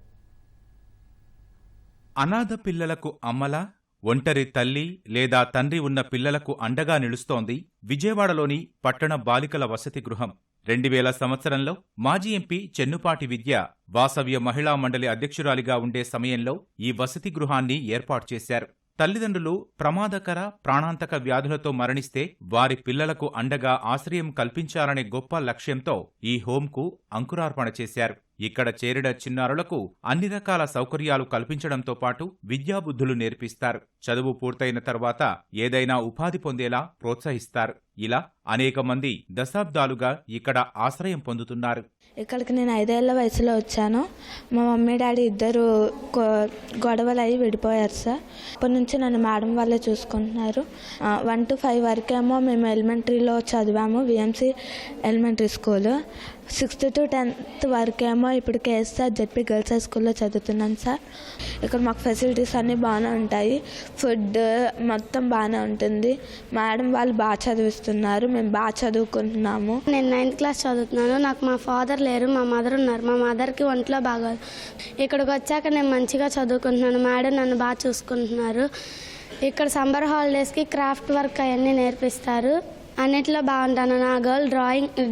Speaker 26: అనాథ పిల్లలకు అమ్మల, ఒంటరి తల్లి లేదా తండ్రి ఉన్న పిల్లలకు అండగా నిలుస్తోంది విజయవాడలోని పట్టణ బాలికల వసతి గృహం. 2000 సంవత్సరంలో మాజీ ఎంపీ చెన్నుపాటి విద్య వాసవ్య మహిళా మండలి అధ్యక్షురాలిగా ఉండే సమయంలో ఈ వసతి గృహాన్ని ఏర్పాటు చేశారు. తల్లిదండ్రులు ప్రమాదకర ప్రాణాంతక వ్యాధులతో మరణిస్తే వారి పిల్లలకు అండగా ఆశ్రయం కల్పించాలనే గొప్ప లక్ష్యంతో ఈ హోంకు అంకురార్పణ చేశారు. ఇక్కడ చేరిన చిన్నారులకు అన్ని రకాల సౌకర్యాలు కల్పించడంతో పాటు విద్యాబుద్ధులు నేర్పిస్తారు. చదువు పూర్తయిన తర్వాత ఏదైనా ఉపాధి పొందేలా ప్రోత్సహిస్తారు. ఇలా అనేక మంది దశాబ్దాలుగా ఇక్కడ ఆశ్రయం పొందుతున్నారు.
Speaker 2: ఇక్కడికి నేను 5 ఏళ్ల వయసులో వచ్చాను. మా మమ్మీ డాడీ ఇద్దరు గొడవలు అయ్యి విడిపోయారు సార్. అప్పటి నుంచి నన్ను మేడం వాళ్ళే చూసుకుంటున్నారు. 1 to 5 వరకేమో మేము ఎలిమెంటరీలో చదివాము, VMC elementary school. 6th to 10th వరకేమో ఇప్పుడు కేఎస్ఆర్ జెడ్పీ గర్ల్స్ హై స్కూల్లో చదువుతున్నాను సార్. ఇక్కడ మాకు ఫెసిలిటీస్ అన్నీ బాగానే ఉంటాయి. ఫుడ్ మొత్తం బాగానే ఉంటుంది. మేడం వాళ్ళు బాగా చదివిస్తున్నారు, మేము బాగా చదువుకుంటున్నాము.
Speaker 7: నేను 9th క్లాస్ చదువుతున్నాను. నాకు మా ఫాదర్ లేరు, మా మదర్ ఉన్నారు. మా మదర్కి ఒంట్లో బాగా. ఇక్కడికి వచ్చాక నేను మంచిగా చదువుకుంటున్నాను. మేడం నన్ను బాగా చూసుకుంటున్నారు. ఇక్కడ సమ్మర్ హాలిడేస్కి క్రాఫ్ట్ వర్క్ అవన్నీ నేర్పిస్తారు. అన్నిట్లో బాగుంటాను. నా గర్ల్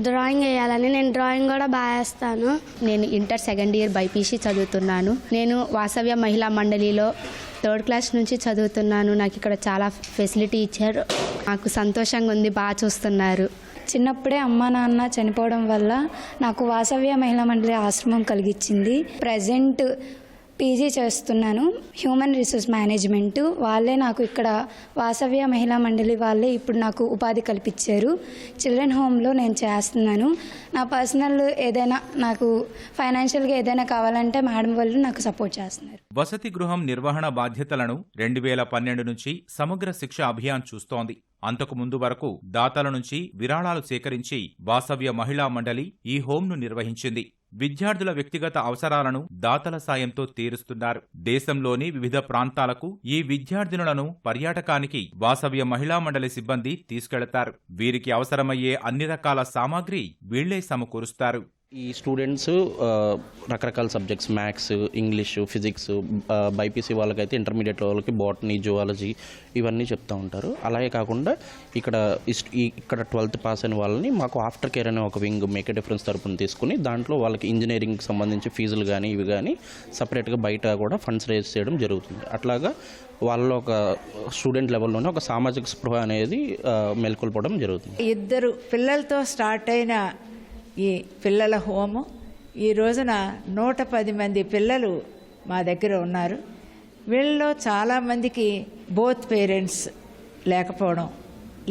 Speaker 7: డ్రాయింగ్ వేయాలని, నేను డ్రాయింగ్ కూడా బాగా వేస్తాను.
Speaker 5: నేను ఇంటర్ 2nd ఇయర్ బైపీసీ చదువుతున్నాను. నేను వాసవ్య మహిళా మండలిలో 3rd క్లాస్ నుంచి చదువుతున్నాను. నాకు ఇక్కడ చాలా ఫెసిలిటీ ఇచ్చారు. నాకు సంతోషంగా ఉంది, బాగా చూస్తున్నారు.
Speaker 8: చిన్నప్పుడే అమ్మా నాన్న చనిపోవడం వల్ల నాకు వాసవ్య మహిళా మండలి ఆశ్రమం కలిగించింది. ప్రజెంట్ పీజీ చేస్తున్నాను, హ్యూమన్ రిసోర్స్ మేనేజ్మెంట్. వాళ్ళే నాకు ఇక్కడ వాసవ్య మహిళా మండలి వాళ్ళే ఇప్పుడు నాకు ఉపాధి కల్పించారు. చిల్డ్రన్ హోమ్లో నేను చేస్తున్నాను. నా పర్సనల్ ఏదైనా నాకు ఫైనాన్షియల్గా ఏదైనా కావాలంటే మేడం వాళ్ళు నాకు సపోర్ట్ చేస్తున్నారు.
Speaker 26: వసతి గృహం నిర్వహణ బాధ్యతలను 2012 నుంచి సమగ్ర శిక్ష అభియాన్ చూస్తోంది. అంతకు ముందు వరకు దాతల నుంచి విరాళాలు సేకరించి వాసవ్య మహిళా మండలి ఈ హోంను నిర్వహించింది. విద్యార్థుల వ్యక్తిగత అవసరాలను దాతల సాయంతో తీరుస్తున్నారు. దేశంలోని వివిధ ప్రాంతాలకు ఈ విద్యార్థినులను పర్యాటకానికి వాసవ్య మహిళా మండలి సిబ్బంది తీసుకెళతారు. వీరికి అవసరమయ్యే అన్ని రకాల సామాగ్రి వీళ్లే సమకూరుస్తారు.
Speaker 25: ఈ స్టూడెంట్స్ రకరకాల subjects, maths, English, physics, BiPC వాళ్ళకైతే ఇంటర్మీడియట్ వాళ్ళకి బాటనీ, జువాలజీ ఇవన్నీ చెప్తూ ఉంటారు. అలాగే కాకుండా ఇక్కడ 12th పాస్ అయిన వాళ్ళని మాకు ఆఫ్టర్ కేర్ అనే ఒక వింగ్ మేక్ ఏ డిఫరెన్స్ తరపున తీసుకుని దాంట్లో వాళ్ళకి ఇంజనీరింగ్కి సంబంధించి ఫీజులు కానీ ఇవి కానీ సపరేట్గా బయట కూడా ఫండ్స్ రేజ్ చేయడం జరుగుతుంది. అట్లాగా వాళ్ళలో ఒక స్టూడెంట్ లెవెల్లోనే ఒక సామాజిక స్పృహ అనేది మేల్కొల్పడం జరుగుతుంది.
Speaker 9: 2 పిల్లలతో స్టార్ట్ అయిన ఈ పిల్లల హోము ఈ రోజున 110 మంది పిల్లలు మా దగ్గర ఉన్నారు. వీళ్ళలో చాలామందికి బోత్ పేరెంట్స్ లేకపోవడం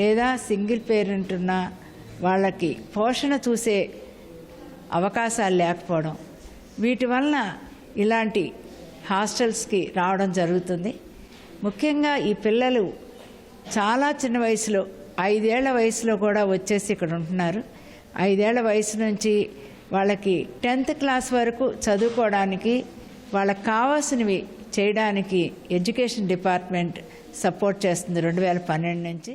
Speaker 9: లేదా సింగిల్ పేరెంట్ ఉన్న వాళ్ళకి పోషణ చూసే అవకాశాలు లేకపోవడం, వీటి వలన ఇలాంటి హాస్టల్స్కి రావడం జరుగుతుంది. ముఖ్యంగా ఈ పిల్లలు చాలా చిన్న వయసులో 5 ఏళ్ల వయసులో కూడా వచ్చేసి ఇక్కడ ఉంటున్నారు. 5 ఏళ్ల వయసు నుంచి వాళ్ళకి 10th క్లాస్ వరకు చదువుకోవడానికి వాళ్ళకి కావాల్సినవి చేయడానికి ఎడ్యుకేషన్ డిపార్ట్మెంట్ సపోర్ట్ చేస్తుంది 2012 నుంచి.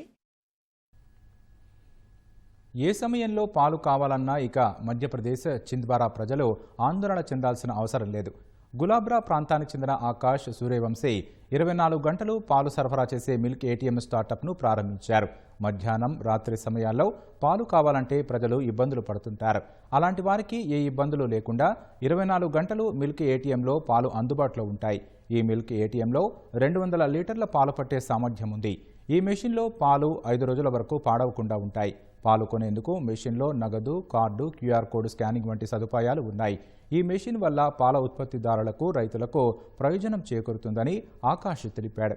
Speaker 1: ఏ సమయంలో పాలు కావాలన్నా ఇక మధ్యప్రదేశ్ చింద్వారా ప్రజలు ఆందోళన చెందాల్సిన అవసరం లేదు. గులాబ్రా ప్రాంతానికి చెందిన ఆకాష్ సూర్యవంశీ 24 గంటలు పాలు సరఫరా చేసే మిల్క్ ఏటీఎం స్టార్టప్ను ప్రారంభించారు. మధ్యాహ్నం, రాత్రి సమయాల్లో పాలు కావాలంటే ప్రజలు ఇబ్బందులు పడుతుంటారు. అలాంటి వారికి ఏ ఇబ్బందులు లేకుండా 24 గంటలు మిల్క్ ఏటీఎంలో పాలు అందుబాటులో ఉంటాయి. ఈ మిల్క్ ఏటీఎంలో 200 లీటర్ల పాలు పట్టే సామర్థ్యం ఉంది. ఈ మెషిన్లో పాలు 5 రోజుల వరకు పాడవకుండా ఉంటాయి. పాలు కొనేందుకు మెషిన్లో నగదు, కార్డు, క్యూఆర్ కోడ్ స్కానింగ్ వంటి సదుపాయాలు ఉన్నాయి. ఈ మెషిన్ వల్ల పాల ఉత్పత్తిదారులకు, రైతులకు ప్రయోజనం చేకూరుతుందని ఆకాష్ తెలిపాడు.